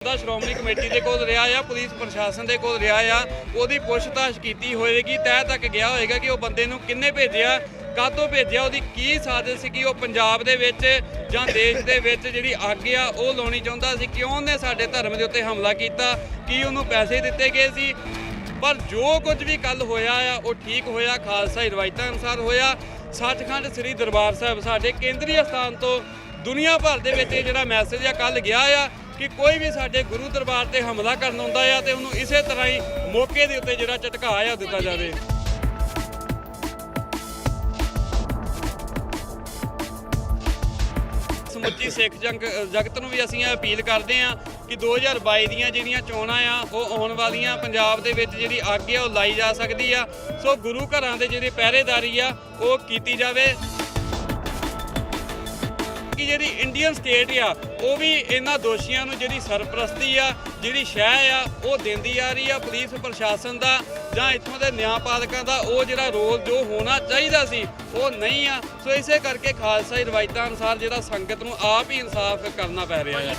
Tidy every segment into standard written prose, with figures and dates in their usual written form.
श्रोमणी committee के कोल रहा आ, police प्रशासन के कोल रहा आ, उसकी पुछताछ की होएगी, तय तक गया होएगा कि वह बंदे नूं किन्ने भेजिया, कातों भेजिया, उसकी की साजिश सी कि वह पंजाब दे विच जां देश दे विच जिहड़ी अग आ वो लाउणी चाहुंदा सी, क्यों उहने साडे धर्म दे उत्ते हमला कीता, कि उहनूं पैसे दित्ते गए सी। पर जो कुछ भी कल होया आ वो ठीक होया, खालसा रिवायतां अनुसार होया। सचखंड श्री दरबार साहिब साडे केंद्रीय स्थान तो दुनिया भर दे विच जिहड़ा मैसेज आ कल गया आ कि कोई भी साडे गुरु दरबार ते हमला करन आउंदा आ ते उहनूं इसे तरह ही मौके दे उत्ते जिहड़ा झटका आ दित्ता जावे। समुची सिख जगत नूं भी असीं अपील करदे हां कि 2022 ਦੀਆਂ ਜਿਹੜੀਆਂ ਚੋਣਾਂ ਆ ਉਹ ਆਉਣ ਵਾਲੀਆਂ ਪੰਜਾਬ ਦੇ ਵਿੱਚ ਜਿਹੜੀ ਅੱਗ ਆ ਉਹ ਲਾਈ ਜਾ ਸਕਦੀ ਆ। ਸੋ ਗੁਰੂ ਘਰਾਂ ਦੇ ਜਿਹੜੀ ਪਹਿਰੇਦਾਰੀ ਆ ਉਹ ਕੀਤੀ ਜਾਵੇ ਕਿ ਜਿਹੜੀ ਇੰਡੀਅਨ ਸਟੇਟ ਆ ਉਹ ਵੀ ਇਹਨਾਂ ਦੋਸ਼ੀਆਂ ਨੂੰ ਜਿਹੜੀ ਸਰਪ੍ਰਸਤੀ ਆ, ਜਿਹੜੀ ਸ਼ਹਿ ਆ ਉਹ ਦਿੰਦੀ ਆ ਰਹੀ ਆ। ਪੁਲਿਸ ਪ੍ਰਸ਼ਾਸਨ ਦਾ ਜਾਂ ਇੱਥੋਂ ਦੇ ਨਿਆਂਪਾਲਕਾਂ ਦਾ ਉਹ ਜਿਹੜਾ ਰੋਲ ਜੋ ਹੋਣਾ ਚਾਹੀਦਾ ਸੀ ਉਹ ਨਹੀਂ ਆ। ਸੋ ਇਸੇ ਕਰਕੇ ਖਾਲਸਾ ਰਵਾਇਤਾਂ ਅਨੁਸਾਰ ਜਿਹੜਾ ਸੰਗਤ ਨੂੰ ਆਪ ਹੀ ਇਨਸਾਫ ਕਰਨਾ ਪੈ ਰਿਹਾ ਹੈ।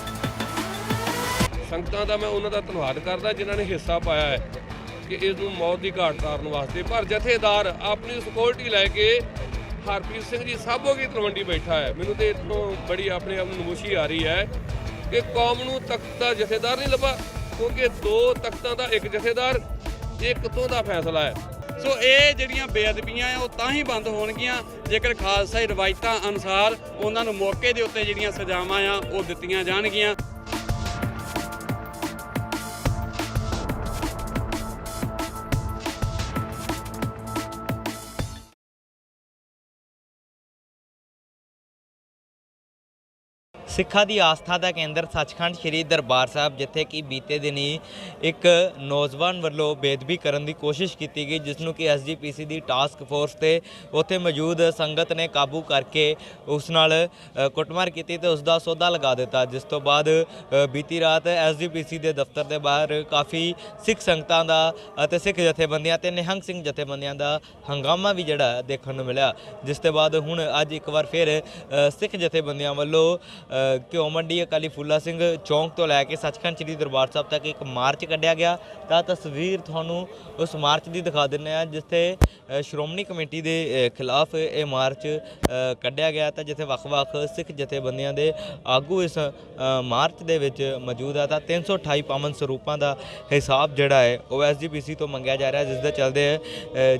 ਸੰਗਤਾਂ ਦਾ ਮੈਂ ਉਹਨਾਂ ਦਾ ਧੰਨਵਾਦ ਕਰਦਾ ਜਿਨ੍ਹਾਂ ਨੇ ਹਿੱਸਾ ਪਾਇਆ ਹੈ ਕਿ ਇਸ ਨੂੰ ਮੌਤ ਦੀ ਘਾਟ ਉਤਾਰਨ ਵਾਸਤੇ। ਪਰ ਜਥੇਦਾਰ ਆਪਣੀ ਸਿਕਿਉਰਿਟੀ ਲੈ ਕੇ ਹਰਪ੍ਰੀਤ ਸਿੰਘ ਜੀ ਸਾਬੋ ਕੀ ਤਲਵੰਡੀ ਬੈਠਾ ਹੈ। ਮੈਨੂੰ ਤੇ ਇੱਥੋਂ ਬੜੀ ਆਪਣੇ ਆਪ ਨੂੰ ਨਮੋਸ਼ੀ ਆ ਰਹੀ ਹੈ ਕਿ ਕੌਮ ਨੂੰ ਤਖਤ ਦਾ ਜਥੇਦਾਰ ਨਹੀਂ ਲੱਭਾ, ਕਿਉਂਕਿ ਦੋ ਤਖਤਾਂ ਦਾ ਇੱਕ ਜਥੇਦਾਰ, ਇੱਕ ਤੋਂ ਦਾ ਫੈਸਲਾ ਹੈ। ਸੋ ਇਹ ਜਿਹੜੀਆਂ ਬੇਅਦਬੀਆਂ ਆ ਉਹ ਤਾਂ ਹੀ ਬੰਦ ਹੋਣਗੀਆਂ ਜੇਕਰ ਖਾਲਸਾ ਰਵਾਇਤਾਂ ਅਨੁਸਾਰ ਉਹਨਾਂ ਨੂੰ ਮੌਕੇ ਦੇ ਉੱਤੇ ਜਿਹੜੀਆਂ ਸਜ਼ਾਵਾਂ ਆ ਉਹ ਦਿੱਤੀਆਂ ਜਾਣਗੀਆਂ। ਸਿੱਖਾਂ ਦੀ ਆਸਥਾ ਦਾ ਕੇਂਦਰ ਸੱਚਖੰਡ ਸ੍ਰੀ ਦਰਬਾਰ ਸਾਹਿਬ, ਜਿੱਥੇ ਕਿ ਬੀਤੇ ਦਿਨੀ ਇੱਕ ਨੌਜਵਾਨ ਵੱਲੋਂ ਬੇਅਦਬੀ ਕਰਨ ਦੀ ਕੋਸ਼ਿਸ਼ ਕੀਤੀ ਗਈ, ਜਿਸ ਨੂੰ ਕਿ SGPC ਦੀ ਟਾਸਕ ਫੋਰਸ ਤੇ ਉੱਥੇ ਮੌਜੂਦ ਸੰਗਤ ਨੇ ਕਾਬੂ ਕਰਕੇ ਉਸ ਨਾਲ ਕੁੱਟਮਾਰ ਕੀਤੀ ਤੇ ਉਸ ਦਾ ਸੌਦਾ ਲਗਾ ਦਿੱਤਾ। ਜਿਸ ਤੋਂ ਬਾਅਦ ਬੀਤੀ ਰਾਤ SGPC ਦੇ ਦਫ਼ਤਰ ਦੇ ਬਾਹਰ ਕਾਫੀ ਸਿੱਖ ਸੰਗਤਾਂ ਦਾ ਅਤੇ ਸਿੱਖ ਜਥੇਬੰਦੀਆਂ ਤੇ ਨਿਹੰਗ ਸਿੰਘ ਜਥੇਬੰਦੀਆਂ ਦਾ ਹੰਗਾਮਾ ਵੀ ਜਿਹੜਾ ਦੇਖਣ ਨੂੰ ਮਿਲਿਆ। ਜਿਸ ਤੋਂ ਬਾਅਦ ਹੁਣ ਅੱਜ ਇੱਕ ਵਾਰ ਫਿਰ ਸਿੱਖ ਜਥੇਬੰਦੀਆਂ ਵੱਲੋਂ ਘਿਓ ਮੰਡੀ ਅਕਾਲੀ ਫੂਲਾ ਸਿੰਘ ਚੌਂਕ ਤੋਂ ਲੈ ਕੇ ਸੱਚਖੰਡ ਸ੍ਰੀ ਦਰਬਾਰ ਸਾਹਿਬ ਤੱਕ ਇੱਕ ਮਾਰਚ ਕੱਢਿਆ ਗਿਆ। ਤਾਂ ਤਸਵੀਰ ਤੁਹਾਨੂੰ ਉਸ ਮਾਰਚ ਦੀ ਦਿਖਾ ਦਿੰਦੇ ਹਾਂ, ਜਿੱਥੇ ਸ਼੍ਰੋਮਣੀ ਕਮੇਟੀ ਦੇ ਖਿਲਾਫ ਇਹ ਮਾਰਚ ਕੱਢਿਆ ਗਿਆ। ਤਾਂ ਜਿੱਥੇ ਵੱਖ-ਵੱਖ ਸਿੱਖ ਜਥੇਬੰਦੀਆਂ ਦੇ ਆਗੂ ਇਸ ਮਾਰਚ ਦੇ ਵਿੱਚ ਮੌਜੂਦ ਆ। ਤਾਂ 328 ਪਾਵਨ ਸਰੂਪਾਂ ਦਾ ਹਿਸਾਬ ਜਿਹੜਾ ਹੈ ਉਹ SGPC ਤੋਂ ਮੰਗਿਆ ਜਾ ਰਿਹਾ, ਜਿਸ ਦੇ ਚੱਲਦੇ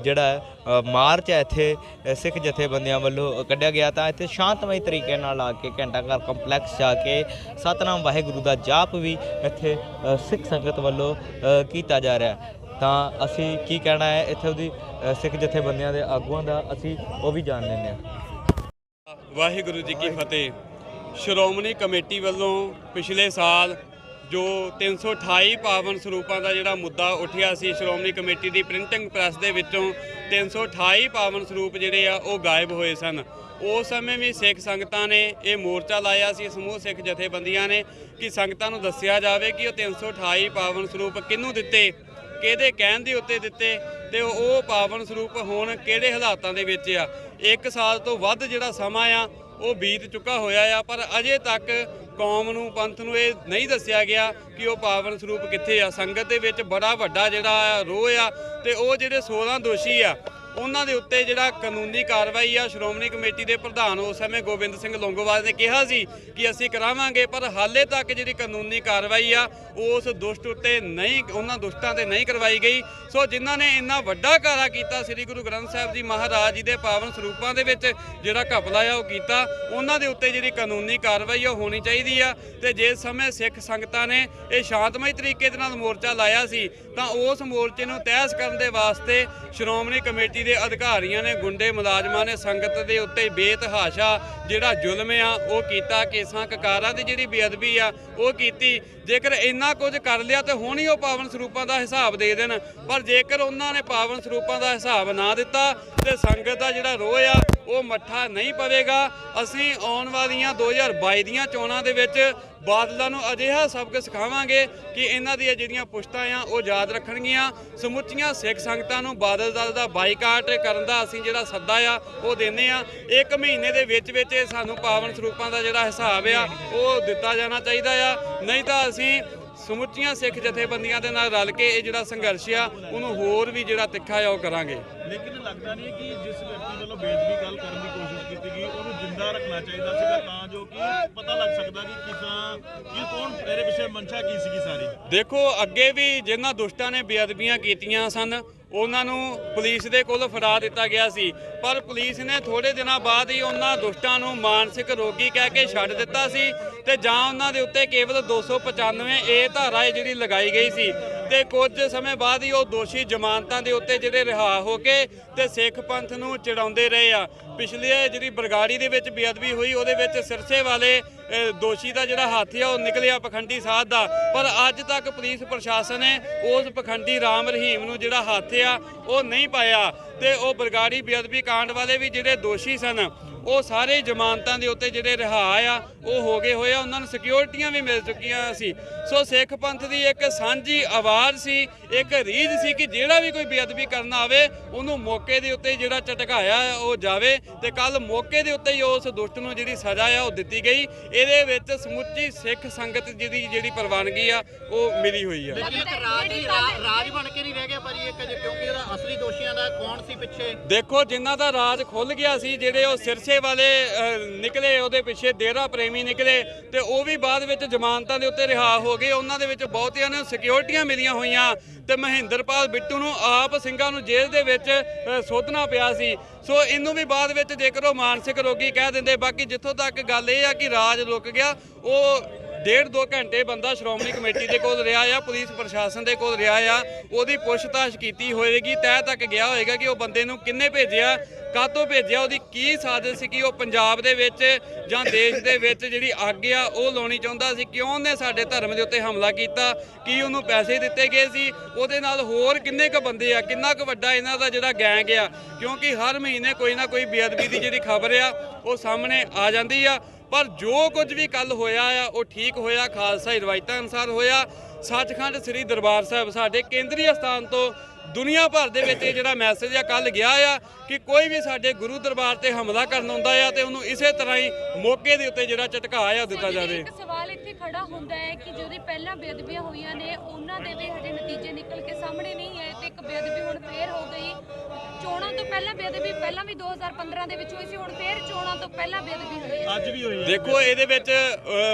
ਜਿਹੜਾ ਮਾਰਚ ਹੈ ਇੱਥੇ ਸਿੱਖ ਜਥੇਬੰਦੀਆਂ ਵੱਲੋਂ ਕੱਢਿਆ ਗਿਆ। ਤਾਂ ਇੱਥੇ ਸ਼ਾਂਤਮਈ ਤਰੀਕੇ ਨਾਲ ਆ ਕੇ ਘੰਟਾ ਘਰ ਕੰਪਲੈਕਸ ਜਾ ਕੇ ਸਤਨਾਮ ਵਾਹਿਗੁਰੂ ਦਾ ਜਾਪ ਵੀ ਇੱਥੇ ਸਿੱਖ ਸੰਗਤ ਵੱਲੋਂ ਕੀਤਾ ਜਾ ਰਿਹਾ। ਤਾਂ ਅਸੀਂ ਕੀ ਕਹਿਣਾ ਹੈ ਇੱਥੇ ਉਹਦੀ ਸਿੱਖ ਜਥੇਬੰਦੀਆਂ ਦੇ ਆਗੂਆਂ ਦਾ, ਅਸੀਂ ਉਹ ਵੀ ਜਾਣ ਲੈਂਦੇ ਹਾਂ। ਵਾਹਿਗੁਰੂ ਜੀ ਕੀ ਫਤਿਹ। ਸ਼੍ਰੋਮਣੀ ਕਮੇਟੀ ਵੱਲੋਂ ਪਿਛਲੇ ਸਾਲ ਜੋ 328 ਪਾਵਨ ਸਰੂਪਾਂ ਦਾ ਜਿਹੜਾ ਮੁੱਦਾ ਉੱਠਿਆ ਸੀ, ਸ਼੍ਰੋਮਣੀ ਕਮੇਟੀ ਦੀ ਪ੍ਰਿੰਟਿੰਗ ਪ੍ਰੈਸ ਦੇ ਵਿੱਚੋਂ 328 ਪਾਵਨ ਸਰੂਪ ਜਿਹੜੇ ਆ ਉਹ ਗਾਇਬ ਹੋਏ ਸਨ। ਉਸ ਸਮੇਂ ਵੀ ਸਿੱਖ ਸੰਗਤਾਂ ਨੇ ਇਹ ਮੋਰਚਾ ਲਾਇਆ ਸੀ, ਸਮੂਹ ਸਿੱਖ ਜਥੇਬੰਦੀਆਂ ਨੇ, ਕਿ ਸੰਗਤਾਂ ਨੂੰ ਦੱਸਿਆ ਜਾਵੇ ਕਿ ਉਹ 328 ਪਾਵਨ ਸਰੂਪ ਕਿਹਨੂੰ ਦਿੱਤੇ, ਕਿਹਦੇ ਕਹਿਣ ਦੇ ਉੱਤੇ ਦਿੱਤੇ ਤੇ ਉਹ ਪਾਵਨ ਸਰੂਪ ਹੁਣ ਕਿਹੜੇ ਹਾਲਾਤਾਂ ਦੇ ਵਿੱਚ ਆ। 1 ਸਾਲ ਤੋਂ ਵੱਧ ਜਿਹੜਾ ਸਮਾਂ ਆ ਉਹ ਬੀਤ ਚੁੱਕਾ ਹੋਇਆ ਆ, ਪਰ ਅਜੇ ਤੱਕ ਕੌਮ ਨੂੰ, ਪੰਥ ਨੂੰ ਇਹ ਨਹੀਂ ਦੱਸਿਆ ਗਿਆ ਕਿ ਉਹ ਪਾਵਨ ਸਰੂਪ ਕਿੱਥੇ ਆ। ਸੰਗਤ ਦੇ ਵਿੱਚ ਬੜਾ ਵੱਡਾ ਜਿਹੜਾ ਰੋਹ ਆ ਤੇ ਉਹ ਜਿਹੜੇ 16 ਦੋਸ਼ੀ ਆ ਉਹਨਾਂ ਦੇ ਉੱਤੇ ਜਿਹੜਾ ਕਾਨੂੰਨੀ ਕਾਰਵਾਈ ਆ, ਸ਼੍ਰੋਮਣੀ ਕਮੇਟੀ ਦੇ ਪ੍ਰਧਾਨ ਉਸ ਸਮੇਂ ਗੋਬਿੰਦ ਸਿੰਘ ਲੌਂਗੋਵਾਲ ਨੇ ਕਿਹਾ ਸੀ ਕਿ ਅਸੀਂ ਕਰਾਵਾਂਗੇ, ਪਰ ਹਾਲੇ ਤੱਕ ਜਿਹੜੀ ਕਾਨੂੰਨੀ ਕਾਰਵਾਈ ਆ ਉਸ ਦੁਸ਼ਟ ਉੱਤੇ ਨਹੀਂ, ਉਹਨਾਂ ਦੁਸ਼ਟਾਂ ਤੇ ਨਹੀਂ ਕਰਵਾਈ ਗਈ। ਸੋ ਜਿਨ੍ਹਾਂ ਨੇ ਇੰਨਾ ਵੱਡਾ ਕਾਰਾ ਕੀਤਾ, ਸ੍ਰੀ ਗੁਰੂ ਗ੍ਰੰਥ ਸਾਹਿਬ ਜੀ ਮਹਾਰਾਜ ਜੀ ਦੇ ਪਾਵਨ ਸਰੂਪਾਂ ਦੇ ਵਿੱਚ ਜਿਹੜਾ ਘਪਲਾ ਆ ਉਹ ਕੀਤਾ, ਉਹਨਾਂ ਦੇ ਉੱਤੇ ਜਿਹੜੀ ਕਾਨੂੰਨੀ ਕਾਰਵਾਈ ਉਹ ਹੋਣੀ ਚਾਹੀਦੀ ਆ। ਤੇ ਜਿਸ ਸਮੇਂ ਸਿੱਖ ਸੰਗਤਾਂ ਨੇ ਇਹ ਸ਼ਾਂਤਮਈ ਤਰੀਕੇ ਦੇ ਨਾਲ ਮੋਰਚਾ ਲਾਇਆ ਸੀ, ਤਾਂ ਉਸ ਮੋਰਚੇ ਨੂੰ ਤਹਿਸ ਕਰਨ ਦੇ ਵਾਸਤੇ ਸ਼੍ਰੋਮਣੀ ਕਮੇਟੀ ਦੇ ਅਧਿਕਾਰੀਆਂ ਨੇ, ਗੁੰਡੇ ਮੁਲਾਜ਼ਮਾਂ ਨੇ ਸੰਗਤ ਦੇ ਉੱਤੇ ਬੇਤਹਾਸ਼ਾ ਜਿਹੜਾ ਜ਼ੁਲਮ ਆ ਉਹ ਕੀਤਾ। ਕੇਸਾਂ ਕਕਾਰਾਂ ਦੀ ਜਿਹੜੀ ਬੇਅਦਬੀ ਆ ਉਹ ਕੀਤੀ। ਜੇਕਰ ਇੰਨਾ ਕੁਝ ਕਰ ਲਿਆ ਤੇ ਹੁਣ ਹੀ ਉਹ ਪਾਵਨ ਸਰੂਪਾਂ ਦਾ ਹਿਸਾਬ ਦੇ ਦੇਣ, ਪਰ ਜੇਕਰ ਉਹਨਾਂ ਨੇ ਪਾਵਨ ਸਰੂਪਾਂ ਦਾ ਹਿਸਾਬ ਨਾ ਦਿੱਤਾ ਤੇ ਸੰਗਤ ਦਾ ਜਿਹੜਾ ਰੋਹ ਆ ਉਹ ਮੱਠਾ ਨਹੀਂ ਪਵੇਗਾ। ਅਸੀਂ ਆਉਣ ਵਾਲੀਆਂ 2022 ਦੀਆਂ ਚੋਣਾਂ ਦੇ ਵਿੱਚ ਬਾਦਲਾਂ ਨੂੰ ਅਜਿਹਾ ਸਬਕ ਸਿਖਾਵਾਂਗੇ ਕਿ ਇਹਨਾਂ ਦੀਆਂ ਜਿਹੜੀਆਂ ਪੁਸ਼ਤਾਂ ਆ ਉਹ ਯਾਦ ਰੱਖਣਗੀਆਂ। ਸਮੁੱਚੀਆਂ ਸਿੱਖ ਸੰਗਤਾਂ ਨੂੰ ਬਾਦਲ ਦਲ ਦਾ ਬਾਈਕਾਟ ਕਰਨ ਦਾ ਅਸੀਂ ਜਿਹੜਾ ਸੱਦਾ ਆ ਉਹ ਦਿੰਦੇ ਆ। 1 ਮਹੀਨੇ ਦੇ ਵਿੱਚ ਸਾਨੂੰ ਪਾਵਨ ਸਰੂਪਾਂ ਦਾ ਜਿਹੜਾ ਹਿਸਾਬ ਆ ਉਹ ਦਿੱਤਾ ਜਾਣਾ ਚਾਹੀਦਾ ਆ, ਨਹੀਂ ਤਾਂ ਅਸੀਂ ਸਮੁੱਚੀਆਂ ਸਿੱਖ ਜਥੇਬੰਦੀਆਂ ਦੇ ਨਾਲ ਰਲ ਕੇ ਇਹ ਜਿਹੜਾ ਸੰਘਰਸ਼ ਆ ਉਹਨੂੰ ਹੋਰ ਵੀ ਜਿਹੜਾ ਤਿੱਖਾ ਆ ਉਹ ਕਰਾਂਗੇ। ਲੇਕਿਨ ਲੱਗਦਾ ਨਹੀਂ ਕਿ ਜਿਸ ਵਿਅਕਤੀ ਵੱਲੋਂ ਬੇਅਦਬੀ ਕੱਲ੍ਹ ਕਰਨ ਦੀ ਕੋਸ਼ਿਸ਼ ਕੀਤੀ ਗਈ ਉਹਨੂੰ ਜਿੰਦਾ ਰੱਖਣਾ ਚਾਹੀਦਾ ਸੀਗਾ ਤਾਂ ਜੋ ਕਿ ਪਤਾ ਲੱਗ ਸਕਦਾ ਕਿ ਕਿਸ ਤਰ੍ਹਾਂ ਕਿ ਕੌਣ ਇਹਦੇ ਪਿੱਛੇ ਮਨਸ਼ਾ ਕੀ ਸੀਗੀ ਸਾਰੀ। ਦੇਖੋ ਅੱਗੇ ਵੀ ਜਿਨ੍ਹਾਂ ਦੁਸ਼ਟਾਂ ਨੇ ਬੇਅਦਬੀਆਂ ਕੀਤੀਆਂ ਸਨ ਉਹਨਾਂ ਨੂੰ ਪੁਲਿਸ ਦੇ ਕੋਲ ਫੜਾ ਦਿੱਤਾ ਗਿਆ ਸੀ, ਪਰ ਪੁਲਿਸ ਨੇ ਥੋੜੇ ਦਿਨਾਂ ਬਾਅਦ ਹੀ ਉਹਨਾਂ ਦੁਸ਼ਟਾਂ ਨੂੰ ਮਾਨਸਿਕ ਰੋਗੀ ਕਹਿ ਕੇ ਛੱਡ ਦਿੱਤਾ ਸੀ ਤੇ ਜਾਂ ਉਹਨਾਂ ਦੇ ਉੱਤੇ ਕੇਵਲ 295 ਏ ਧਾਰਾ ਜਿਹੜੀ ਲਗਾਈ ਗਈ ਸੀ ਤੇ ਕੁਝ ਸਮੇਂ ਬਾਅਦ ਹੀ ਉਹ ਦੋਸ਼ੀ ਜ਼ਮਾਨਤਾਂ ਦੇ ਉੱਤੇ ਜਿਹੜੇ ਰਿਹਾ ਹੋ ਕੇ ਤੇ ਸਿੱਖ ਪੰਥ ਨੂੰ ਚਿੜਾਉਂਦੇ ਰਹੇ ਆ। ਪਿਛਲੇ ਜਿਹੜੀ ਬਰਗਾੜੀ ਦੇ ਵਿੱਚ ਬੇਅਦਬੀ ਹੋਈ ਉਹਦੇ ਵਿੱਚ ਸਿਰਸੇ ਵਾਲੇ ਦੋਸ਼ੀ ਦਾ ਜਿਹੜਾ ਹੱਥ ਆ ਉਹ ਨਿਕਲਿਆ ਪਖੰਡੀ ਸਾਧ ਦਾ, ਪਰ ਅੱਜ ਤੱਕ ਪੁਲਿਸ ਪ੍ਰਸ਼ਾਸਨ ਨੇ ਉਸ ਪਖੰਡੀ ਰਾਮ ਰਹੀਮ ਨੂੰ ਜਿਹੜਾ ਹੱਥ ਆ ਉਹ ਨਹੀਂ ਪਾਇਆ ਤੇ ਉਹ ਬਰਗਾੜੀ ਬੇਅਦਬੀ ਕਾਂਡ ਵਾਲੇ ਵੀ ਜਿਹੜੇ ਦੋਸ਼ੀ ਸਨ ਉਹ ਸਾਰੇ ਜ਼ਮਾਨਤਾਂ ਦੇ ਉੱਤੇ ਜਿਹੜੇ ਰਿਹਾ ਆ ਉਹ ਹੋ ਗਏ ਹੋਏ ਆ, ਉਹਨਾਂ ਨੂੰ ਸਿਕਿਉਰਿਟੀਆਂ ਵੀ ਮਿਲ ਚੁੱਕੀਆਂ ਸੀ। ਸੋ ਸਿੱਖ ਪੰਥ ਦੀ ਇੱਕ ਸਾਂਝੀ ਆਵਾਜ਼ ਸੀ, ਇੱਕ ਰੀਝ ਸੀ ਕਿ ਜਿਹੜਾ ਵੀ ਕੋਈ ਬੇਅਦਬੀ ਕਰਨ ਆਵੇ ਉਹਨੂੰ ਮੌਕੇ ਦੇ ਉੱਤੇ ਜਿਹੜਾ ਝਟਕਾਇਆ ਉਹ ਜਾਵੇ ਤੇ ਕੱਲ ਮੌਕੇ ਦੇ ਉੱਤੇ ਹੀ ਉਸ ਦੁਸ਼ਟ ਨੂੰ ਜਿਹੜੀ ਸਜ਼ਾ ਆ ਉਹ ਦਿੱਤੀ ਗਈ। ਇਹਦੇ ਵਿੱਚ ਸਮੁੱਚੀ ਸਿੱਖ ਸੰਗਤ ਦੀ ਜਿਹੜੀ ਪ੍ਰਵਾਨਗੀ ਆ ਉਹ ਮਿਲੀ ਹੋਈ ਆ। ਲੇਕਿਨ ਇੱਕ ਰਾਜ ਬਣ ਕੇ ਨਹੀਂ ਰਹਿ ਗਿਆ ਭਾਜੀ ਇੱਕ, ਕਿਉਂਕਿ ਇਹਦਾ ਅਸਲੀ ਦੋਸ਼ੀਆਂ ਦਾ ਕੌਣ ਸੀ ਪਿੱਛੇ? ਦੇਖੋ ਜਿਨ੍ਹਾਂ ਦਾ ਰਾਜ ਖੁੱਲ ਗਿਆ ਸੀ, ਜਿਹੜੇ ਉਹ ਸਿਰਸੇ ਵਾਲੇ ਨਿਕਲੇ, ਉਹਦੇ ਪਿੱਛੇ ਡੇਰਾ ਪ੍ਰੇਮੀ ਨਿਕਲੇ ਤੇ ਉਹ ਵੀ ਬਾਅਦ ਵਿੱਚ ਜ਼ਮਾਨਤਾਂ ਦੇ ਉੱਤੇ ਰਿਹਾ ਹੋ ਗਏ। ਉਹਨਾਂ ਦੇ ਵਿੱਚ ਬਹੁਤਿਆਂ ਨੂੰ ਸਿਕਿਉਰਿਟੀਆਂ ਮਿਲੀਆਂ ਹੋਈਆਂ ਤੇ ਮਹਿੰਦਰਪਾਲ ਬਿੱਟੂ ਨੂੰ ਆਪ ਸਿੰਘਾਂ ਨੂੰ ਜੇਲ੍ਹ ਦੇ ਵਿੱਚ ਸੋਧਣਾ ਪਿਆ ਸੀ। ਸੋ ਇਹਨੂੰ ਵੀ ਬਾਅਦ ਵਿੱਚ ਜੇਕਰ ਉਹ ਮਾਨਸਿਕ ਰੋਗੀ ਕਹਿ ਦਿੰਦੇ। ਬਾਕੀ ਜਿੱਥੋਂ ਤੱਕ ਗੱਲ ਇਹ ਆ ਕਿ ਰਾਜ ਰੁਕ ਗਿਆ, ਉਹ 1.5-2 ਘੰਟੇ ਬੰਦਾ ਸ਼੍ਰੋਮਣੀ ਕਮੇਟੀ ਦੇ ਕੋਲ ਰਿਹਾ ਆ, ਪੁਲਿਸ ਪ੍ਰਸ਼ਾਸਨ ਦੇ ਕੋਲ ਰਿਹਾ ਆ, ਉਹਦੀ ਪੁੱਛਤਾਛ ਕੀਤੀ ਹੋਏਗੀ, ਤਹਿ ਤੱਕ ਗਿਆ ਹੋਏਗਾ ਕਿ ਉਹ ਬੰਦੇ ਨੂੰ ਕਿੰਨੇ ਭੇਜਿਆ, ਕਾਹਤੋਂ ਭੇਜਿਆ, ਉਹਦੀ ਕੀ ਸਾਜ਼ਿਸ਼ ਸੀ ਕਿ ਉਹ ਪੰਜਾਬ ਦੇ ਵਿੱਚ ਜਾਂ ਦੇਸ਼ ਦੇ ਵਿੱਚ ਜਿਹੜੀ ਅੱਗ ਆ ਉਹ ਲਾਉਣੀ ਚਾਹੁੰਦਾ ਸੀ, ਕਿਉਂ ਉਹਨੇ ਸਾਡੇ ਧਰਮ ਦੇ ਉੱਤੇ ਹਮਲਾ ਕੀਤਾ, ਕੀ ਉਹਨੂੰ ਪੈਸੇ ਦਿੱਤੇ ਗਏ ਸੀ, ਉਹਦੇ ਨਾਲ ਹੋਰ ਕਿੰਨੇ ਕੁ ਬੰਦੇ ਆ, ਕਿੰਨਾ ਕੁ ਵੱਡਾ ਇਹਨਾਂ ਦਾ ਜਿਹੜਾ ਗੈਂਗ ਆ। ਕਿਉਂਕਿ ਹਰ ਮਹੀਨੇ ਕੋਈ ਨਾ ਕੋਈ ਬੇਅਦਬੀ ਦੀ ਜਿਹੜੀ ਖਬਰ ਆ ਉਹ ਸਾਹਮਣੇ ਆ ਜਾਂਦੀ ਆ, ਪਰ ਜੋ ਕੁਝ ਵੀ ਕੱਲ ਹੋਇਆ ਆ ਉਹ ਠੀਕ ਹੋਇਆ, ਖਾਲਸਾਈ ਰਵਾਇਤਾਂ ਅਨੁਸਾਰ ਹੋਇਆ। ਸੱਚਖੰਡ ਸ੍ਰੀ ਦਰਬਾਰ ਸਾਹਿਬ ਸਾਡੇ ਕੇਂਦਰੀ ਸਥਾਨ ਤੋਂ ਦੁਨੀਆ ਭਰ ਦੇ ਵਿੱਚ ਇਹ ਜਿਹੜਾ ਮੈਸੇਜ ਆ ਕੱਲ ਗਿਆ ਆ ਕਿ ਕੋਈ ਵੀ ਸਾਡੇ ਗੁਰੂ ਦਰਬਾਰ ਤੇ ਹਮਲਾ ਕਰਨ ਆਉਂਦਾ ਆ ਤੇ ਉਹਨੂੰ ਇਸੇ ਤਰ੍ਹਾਂ ਹੀ ਮੌਕੇ ਦੇ ਉੱਤੇ ਜਿਹੜਾ ਝਟਕਾ ਆ ਦਿੱਤਾ ਜਾਵੇ। ਇੱਕ ਸਵਾਲ ਇੱਥੇ ਖੜਾ ਹੁੰਦਾ ਹੈ ਕਿ ਜਿਹੜੀ ਪਹਿਲਾਂ ਬੇਅਦਬੀਆਂ ਹੋਈਆਂ ਨੇ ਉਹਨਾਂ ਦੇ ਵੀ ਹਜੇ ਨਤੀਜੇ ਨਿਕਲ ਕੇ ਸਾਹਮਣੇ ਨਹੀਂ ਆਏ ਤੇ ਇੱਕ ਬੇਅਦਬੀ ਹੁਣ ਫੇਰ ਹੋ ਗਈ। ਚੋਣਾਂ ਤੋਂ ਪਹਿਲਾਂ ਬੇਅਦਬੀ ਪਹਿਲਾਂ ਵੀ 2015 ਦੇ ਵਿੱਚ ਹੋਈ ਸੀ, ਹੁਣ ਫੇਰ ਚੋਣਾਂ ਤੋਂ ਪਹਿਲਾਂ ਬੇਅਦਬੀ ਹੋਈ ਹੈ, ਅੱਜ ਵੀ ਹੋਈ। ਦੇਖੋ ਇਹਦੇ ਵਿੱਚ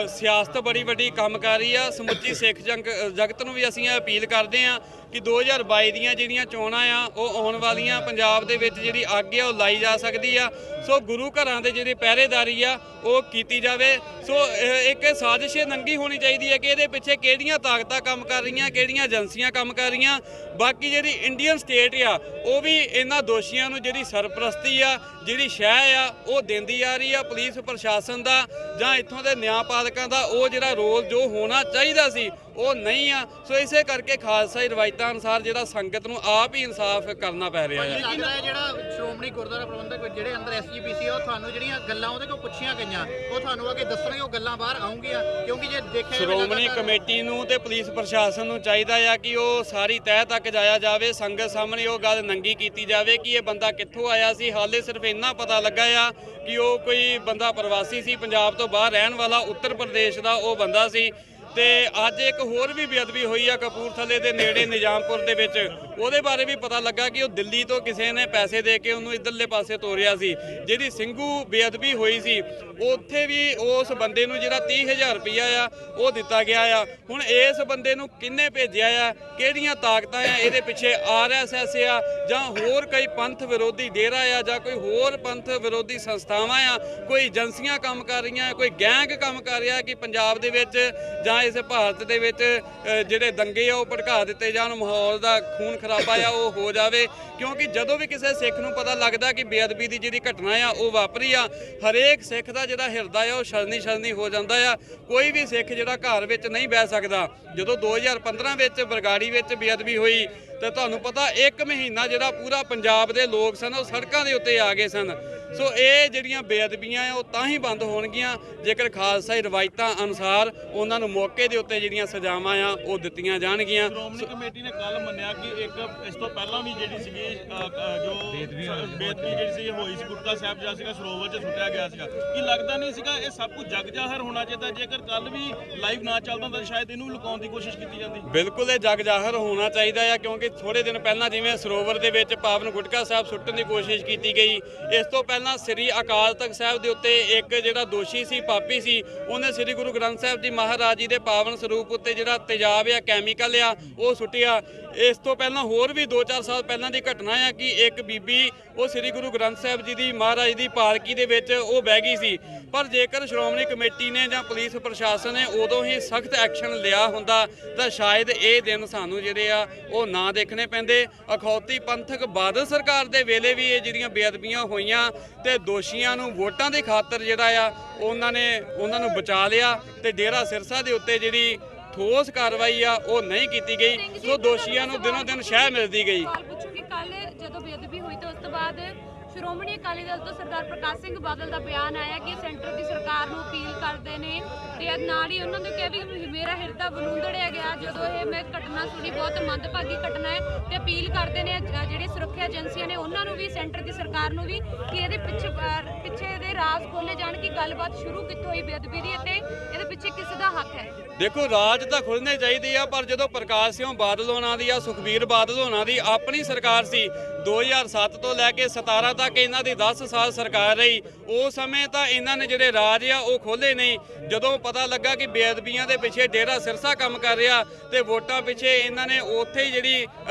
ਸਿਆਸਤ ਬੜੀ ਵੱਡੀ ਕੰਮ ਕਰ ਰਹੀ ਆ। ਸਮੁੱਚੀ ਸਿੱਖ ਜਗਤ ਨੂੰ ਵੀ ਅਸੀਂ ਅਪੀਲ ਕਰਦੇ ਆ ਕਿ 2022 ਦੀਆਂ ਜਿਹੜੀਆਂ ਚੋਣਾਂ ਆ ਉਹ ਆਉਣ ਵਾਲੀਆਂ ਪੰਜਾਬ ਦੇ ਵਿੱਚ ਜਿਹੜੀ ਅੱਗ ਆ ਉਹ ਲਾਈ ਜਾ ਸਕਦੀ ਆ। ਸੋ ਗੁਰੂ ਘਰਾਂ ਦੇ ਜਿਹੜੇ ਪਹਿਰੇਦਾਰੀ ਆ ਉਹ ਕੀਤੀ ਜਾਵੇ। ਸੋ ਇੱਕ ਸਾਜ਼ਿਸ਼ ਨੰਗੀ ਹੋਣੀ ਚਾਹੀਦੀ ਹੈ ਕਿ ਇਹਦੇ ਪਿੱਛੇ ਕਿਹੜੀਆਂ ਤਾਕਤਾਂ ਕੰਮ ਕਰ ਰਹੀਆਂ, ਕਿਹੜੀਆਂ ਏਜੰਸੀਆਂ ਕੰਮ ਕਰ ਰਹੀਆਂ। ਬਾਕੀ ਜਿਹੜੀ ਇੰਡੀਅਨ ਸਟੇਟ ਆ ਉਹ ਵੀ ਇਹਨਾਂ ਦੋਸ਼ੀਆਂ ਨੂੰ ਜਿਹੜੀ ਸਰਪ੍ਰਸਤੀ ਆ, ਜਿਹੜੀ ਸ਼ਹਿ ਆ ਉਹ ਦਿੰਦੀ ਆ ਰਹੀ ਆ। ਪੁਲਿਸ ਪ੍ਰਸ਼ਾਸਨ ਦਾ ਜਾਂ ਇੱਥੋਂ ਦੇ ਨਿਆਂਪਾਲਕਾਂ ਦਾ ਉਹ ਜਿਹੜਾ ਰੋਲ ਜੋ ਹੋਣਾ ਚਾਹੀਦਾ ਸੀ ਉਹ ਨਹੀਂ ਆ। ਸੋ ਇਸੇ ਕਰਕੇ ਖਾਲਸਾਈ ਰਵਾਇਤਾਂ ਅਨੁਸਾਰ ਜਿਹੜਾ ਸੰਗਤ ਨੂੰ ਆਪ ਹੀ ਇਨਸਾਫ ਕਰਨਾ ਪੈ ਰਿਹਾ ਹੈ। ਲੱਗਦਾ ਹੈ ਜਿਹੜਾ ਸ਼੍ਰੋਮਣੀ ਗੁਰਦੁਆਰਾ ਪ੍ਰਬੰਧਕ ਜਿਹੜੇ ਅੰਦਰ ਐਸਜੀਪੀਸੀ ਆ ਉਹ ਤੁਹਾਨੂੰ ਜਿਹੜੀਆਂ ਗੱਲਾਂ ਉਹਦੇ ਕੋਲ ਪੁੱਛੀਆਂ ਗਈਆਂ ਉਹ ਤੁਹਾਨੂੰ ਅੱਗੇ ਦੱਸਣਗੇ, ਉਹ ਗੱਲਾਂ ਬਾਹਰ ਆਉਣਗੀਆਂ? ਕਿਉਂਕਿ ਜੇ ਦੇਖਿਆ ਸ਼੍ਰੋਮਣੀ ਕਮੇਟੀ ਨੂੰ ਤੇ ਪੁਲਿਸ ਪ੍ਰਸ਼ਾਸਨ ਨੂੰ ਚਾਹੀਦਾ ਆ ਕਿ ਉਹ ਸਾਰੀ ਤਹਿ ਤੱਕ ਜਾਇਆ ਜਾਵੇ, ਸੰਗਤ ਸਾਹਮਣੇ ਉਹ ਗੱਲ ਨੰਗੀ ਕੀਤੀ ਜਾਵੇ ਕਿ ਇਹ ਬੰਦਾ ਕਿੱਥੋਂ ਆਇਆ ਸੀ। ਹਾਲੇ ਸਿਰਫ ਇੰਨਾ ਪਤਾ ਲੱਗਾ ਆ ਕਿ ਉਹ ਕੋਈ ਬੰਦਾ ਪ੍ਰਵਾਸੀ ਸੀ, ਪੰਜਾਬ ਤੋਂ ਬਾਹਰ ਰਹਿਣ ਵਾਲਾ, ਉੱਤਰ ਪ੍ਰਦੇਸ਼ ਦਾ ਉਹ ਬੰਦਾ ਸੀ। ਤੇ ਅੱਜ ਇੱਕ ਹੋਰ ਵੀ ਬੇਅਦਬੀ ਹੋਈ ਆ ਕਪੂਰਥਲੇ ਦੇ ਨੇੜੇ ਨਿਜ਼ਾਮਪੁਰ ਦੇ ਵਿੱਚ, ਉਹਦੇ ਬਾਰੇ ਵੀ ਪਤਾ ਲੱਗਾ ਕਿ ਉਹ ਦਿੱਲੀ ਤੋਂ ਕਿਸੇ ਨੇ ਪੈਸੇ ਦੇ ਕੇ ਉਹਨੂੰ ਇੱਧਰਲੇ ਪਾਸੇ ਤੋਰਿਆ ਸੀ। ਜਿਹੜੀ ਸਿੰਘੂ ਬੇਅਦਬੀ ਹੋਈ ਸੀ ਉੱਥੇ ਵੀ ਉਸ ਬੰਦੇ ਨੂੰ ਜਿਹੜਾ 30,000 ਰੁਪਈਆ ਆ ਉਹ ਦਿੱਤਾ ਗਿਆ ਆ। ਹੁਣ ਇਸ ਬੰਦੇ ਨੂੰ ਕਿਹਨੇ ਭੇਜਿਆ ਆ, ਕਿਹੜੀਆਂ ਤਾਕਤਾਂ ਆ ਇਹਦੇ ਪਿੱਛੇ, RSS ਆ ਜਾਂ ਹੋਰ ਕਈ ਪੰਥ ਵਿਰੋਧੀ ਡੇਰਾ ਆ ਜਾਂ ਕੋਈ ਹੋਰ ਪੰਥ ਵਿਰੋਧੀ ਸੰਸਥਾਵਾਂ ਆ, ਕੋਈ ਏਜੰਸੀਆਂ ਕੰਮ ਕਰ ਰਹੀਆਂ, ਕੋਈ ਗੈਂਗ ਕੰਮ ਕਰ ਰਿਹਾ ਕਿ ਪੰਜਾਬ ਦੇ ਵਿੱਚ ਜਾਂ ਇਸ ਭਾਰਤ ਦੇ ਵਿੱਚ ਜਿਹੜੇ ਦੰਗੇ ਆ ਉਹ ਭੜਕਾ ਦਿੱਤੇ ਜਾਣ, ਮਾਹੌਲ ਦਾ ਖੂਨ ਖਰਾਬਾ ਆ ਉਹ ਹੋ ਜਾਵੇ। ਕਿਉਂਕਿ ਜਦੋਂ ਵੀ ਕਿਸੇ ਸਿੱਖ ਨੂੰ ਪਤਾ ਲੱਗਦਾ ਕਿ ਬੇਅਦਬੀ ਦੀ ਜਿਹੜੀ ਘਟਨਾ ਆ ਉਹ ਵਾਪਰੀ ਆ, ਹਰੇਕ ਸਿੱਖ ਦਾ ਜਿਹੜਾ ਹਿਰਦਾ ਆ ਉਹ ਛਲਨੀ ਹੋ ਜਾਂਦਾ ਆ। ਕੋਈ ਵੀ ਸਿੱਖ ਜਿਹੜਾ ਘਰ ਵਿੱਚ ਨਹੀਂ ਬਹਿ ਸਕਦਾ। ਜਦੋਂ 2015 ਵਿੱਚ ਬਰਗਾੜੀ ਵਿੱਚ ਬੇਅਦਬੀ ਹੋਈ ਤੇ ਤੁਹਾਨੂੰ ਪਤਾ 1 ਮਹੀਨਾ ਜਿਹੜਾ ਪੂਰਾ ਪੰਜਾਬ ਦੇ ਲੋਕ ਸਨ ਉਹ ਸੜਕਾਂ ਦੇ ਉੱਤੇ ਆ ਗਏ ਸਨ। ਸੋ ਇਹ ਜਿਹੜੀਆਂ ਬੇਅਦਬੀਆਂ ਆ ਉਹ ਤਾਂ ਹੀ ਬੰਦ ਹੋਣਗੀਆਂ ਜੇਕਰ ਖਾਲਸਾਈ ਰਵਾਇਤਾਂ ਅਨੁਸਾਰ ਉਹਨਾਂ ਨੂੰ ਮੌਕੇ ਦੇ ਉੱਤੇ ਜਿਹੜੀਆਂ ਸਜ਼ਾਵਾਂ ਆ ਉਹ ਦਿੱਤੀਆਂ ਜਾਣਗੀਆਂ। ਸ਼੍ਰੋਮਣੀ ਕਮੇਟੀ ਨੇ ਕੱਲ ਮੰਨਿਆ ਕਿ ਇੱਕ ਇਸ ਤੋਂ ਪਹਿਲਾਂ ਵੀ ਜਿਹੜੀ ਸੀਗੀ ਜੋ ਬੇਦਬੀ ਜਿਹੜੀ ਸੀ ਹੋਈ ਸੀ, ਗੁਟਕਾ ਸਾਹਿਬ ਜਿਹੜਾ ਸੀਗਾ ਸਰੋਵਰ 'ਚ ਸੁੱਟਿਆ ਗਿਆ ਸੀਗਾ, ਕੀ ਲੱਗਦਾ ਨਹੀਂ ਸੀਗਾ ਇਹ ਸਭ ਕੁਝ ਜਗ ਜ਼ਾਹਰ ਹੋਣਾ ਚਾਹੀਦਾ? ਜੇਕਰ ਕੱਲ ਵੀ ਲਾਈਵ ਨਾ ਚੱਲਦਾ ਤਾਂ ਸ਼ਾਇਦ ਇਹਨੂੰ ਲੁਕਾਉਣ ਦੀ ਕੋਸ਼ਿਸ਼ ਕੀਤੀ ਜਾਂਦੀ। ਬਿਲਕੁਲ ਇਹ ਜਗ ਜ਼ਾਹਰ ਹੋਣਾ ਚਾਹੀਦਾ ਆ, ਕਿਉਂਕਿ ਥੋੜੇ ਦਿਨ ਪਹਿਲਾਂ ਜਿਵੇਂ ਸਰੋਵਰ ਦੇ ਵਿੱਚ ਪਾਵਨ ਗੁਟਕਾ ਸਾਹਿਬ ਸੁੱਟਣ ਦੀ ਕੋਸ਼ਿਸ਼ ਕੀਤੀ ਗਈ, ਇਸ ਤੋਂ ਪਹਿਲਾਂ ਸ੍ਰੀ ਅਕਾਲ ਤਖਤ ਸਾਹਿਬ ਦੇ ਉੱਤੇ ਇੱਕ ਜਿਹੜਾ ਦੋਸ਼ੀ ਸੀ, ਪਾਪੀ ਸੀ, ਉਹਨੇ ਸ੍ਰੀ ਗੁਰੂ ਗ੍ਰੰਥ ਸਾਹਿਬ ਜੀ ਮਹਾਰਾਜ ਜੀ ਦੇ ਪਾਵਨ ਸਰੂਪ ਉੱਤੇ ਜਿਹੜਾ ਤੇਜ਼ਾਬ ਆ, ਕੈਮੀਕਲ ਆ, ਉਹ ਸੁੱਟਿਆ। ਇਸ ਤੋਂ ਪਹਿਲਾਂ ਹੋਰ ਵੀ 2-4 ਸਾਲ ਪਹਿਲਾਂ ਦੀ ਘਟਨਾ ਆ ਕਿ ਇੱਕ ਬੀਬੀ ਉਹ ਸ੍ਰੀ ਗੁਰੂ ਗ੍ਰੰਥ ਸਾਹਿਬ ਜੀ ਦੀ ਮਹਾਰਾਜ ਦੀ ਪਾਲਕੀ ਦੇ ਵਿੱਚ ਉਹ ਬਹਿ ਗਈ ਸੀ। ਪਰ ਜੇਕਰ ਸ਼੍ਰੋਮਣੀ ਕਮੇਟੀ ਨੇ ਜਾਂ ਪੁਲਿਸ ਪ੍ਰਸ਼ਾਸਨ ਨੇ ਉਦੋਂ ਹੀ ਸਖਤ ਐਕਸ਼ਨ ਲਿਆ ਹੁੰਦਾ ਤਾਂ ਸ਼ਾਇਦ ਇਹ ਦਿਨ ਸਾਨੂੰ ਜਿਹੜੇ ਆ ਉਹ ਨਾ ਦੇਖਣੇ ਪੈਂਦੇ। ਅਖੌਤੀ ਪੰਥਕ ਬਾਦਲ ਸਰਕਾਰ ਦੇ ਵੇਲੇ ਵੀ ਇਹ ਜਿਹੜੀਆਂ ਬੇਅਦਬੀਆਂ ਹੋਈਆਂ ਤੇ ਦੋਸ਼ੀਆਂ ਨੂੰ ਵੋਟਾਂ ਦੀ ਖਾਤਰ ਜਿਹੜਾ ਆ ਉਹਨਾਂ ਨੂੰ ਬਚਾ ਲਿਆ ਤੇ ਡੇਰਾ ਸਿਰਸਾ ਦੇ ਉੱਤੇ ਜਿਹੜੀ ਠੋਸ ਕਾਰਵਾਈ ਆ ਉਹ ਨਹੀਂ ਕੀਤੀ ਗਈ। ਸੋ ਦੋਸ਼ੀਆਂ ਨੂੰ ਦਿਨੋਂ ਦਿਨ ਸ਼ਹਿ ਮਿਲਦੀ ਗਈ। ਪੁੱਛੂਗੀ ਕੱਲ ਜਦੋਂ ਬੇਅਦਬੀ ਹੋਈ ਤਾਂ ਉਸ ਤੋਂ ਬਾਅਦ ਸ਼੍ਰੋਮਣੀ ਅਕਾਲੀ ਦਲ ਤੋਂ ਸਰਦਾਰ ਪ੍ਰਕਾਸ਼ ਸਿੰਘ ਬਾਦਲ ਦਾ ਬਿਆਨ ਆਇਆ ਕਿ ਸੈਂਟਰ ਦੀ ਸਰਕਾਰ ਨੂੰ ਅਪੀਲ ਕਰਦੇ ਨੇ ਤੇ ਨਾਲ ਹੀ ਉਹਨਾਂ ਨੇ ਕਿਹਾ ਵੀ ਮੇਰਾ ਹਿਰਦਾ ਬਲੂੰਦੜਿਆ ਗਿਆ ਜਦੋਂ ਇਹ ਮੈਂ ਘਟਨਾ ਸੁਣੀ, ਬਹੁਤ ਮੰਦਭਾਗੀ ਘਟਨਾ ਹੈ ਤੇ ਅਪੀਲ ਕਰਦੇ ਨੇ ਜਿਹੜੇ ਸੁਰੱਖਿਆ ਏਜੰਸੀਆਂ ਨੇ ਉਹਨਾਂ ਨੂੰ ਵੀ, ਸੈਂਟਰ ਦੀ ਸਰਕਾਰ ਨੂੰ ਵੀ ਕਿ ਇਹਦੇ ਪਿੱਛੇ ਦੇ ਰਾਜ਼ ਖੋਲੇ ਜਾਣ ਕਿ ਗੱਲਬਾਤ ਸ਼ੁਰੂ ਕਿੱਥੋਂ ਹੋਈ ਬੇਅਦਬੀ ਦੀ ਅਤੇ ਇਹਦੇ ਪਿੱਛੇ ਕਿਸ ਦਾ ਹੱਥ ਹੈ। ਦੇਖੋ ਰਾਜ ਤਾਂ ਖੁੱਲ੍ਹਣੇ ਚਾਹੀਦੇ ਆ, ਪਰ ਜਦੋਂ ਪ੍ਰਕਾਸ਼ ਸਿੰਘ ਬਾਦਲ ਹੋਣਾ ਦੀ ਆ, ਸੁਖਬੀਰ ਬਾਦਲ ਹੋਣਾ ਦੀ ਆਪਣੀ ਸਰਕਾਰ ਸੀ, 2007 ਤੋਂ ਲੈ ਕੇ 17 ਤੱਕ ਇਹਨਾਂ ਦੀ 10 ਸਾਲ ਸਰਕਾਰ ਰਹੀ, ਉਸ ਸਮੇਂ ਤਾਂ ਇਹਨਾਂ ਨੇ ਜਿਹੜੇ ਰਾਜ ਆ ਉਹ ਖੋਲੇ ਨਹੀਂ। ਜਦੋਂ ਪਤਾ ਲੱਗਾ ਕਿ ਬੇਅਦਬੀਆਂ ਦੇ ਪਿੱਛੇ ਡੇਰਾ ਸਿਰਸਾ ਕੰਮ ਕਰ ਰਿਹਾ ਤੇ ਵੋਟਾਂ ਪਿੱਛੇ ਇਹਨਾਂ ਨੇ ਉੱਥੇ ਹੀ ਜਿਹੜੀ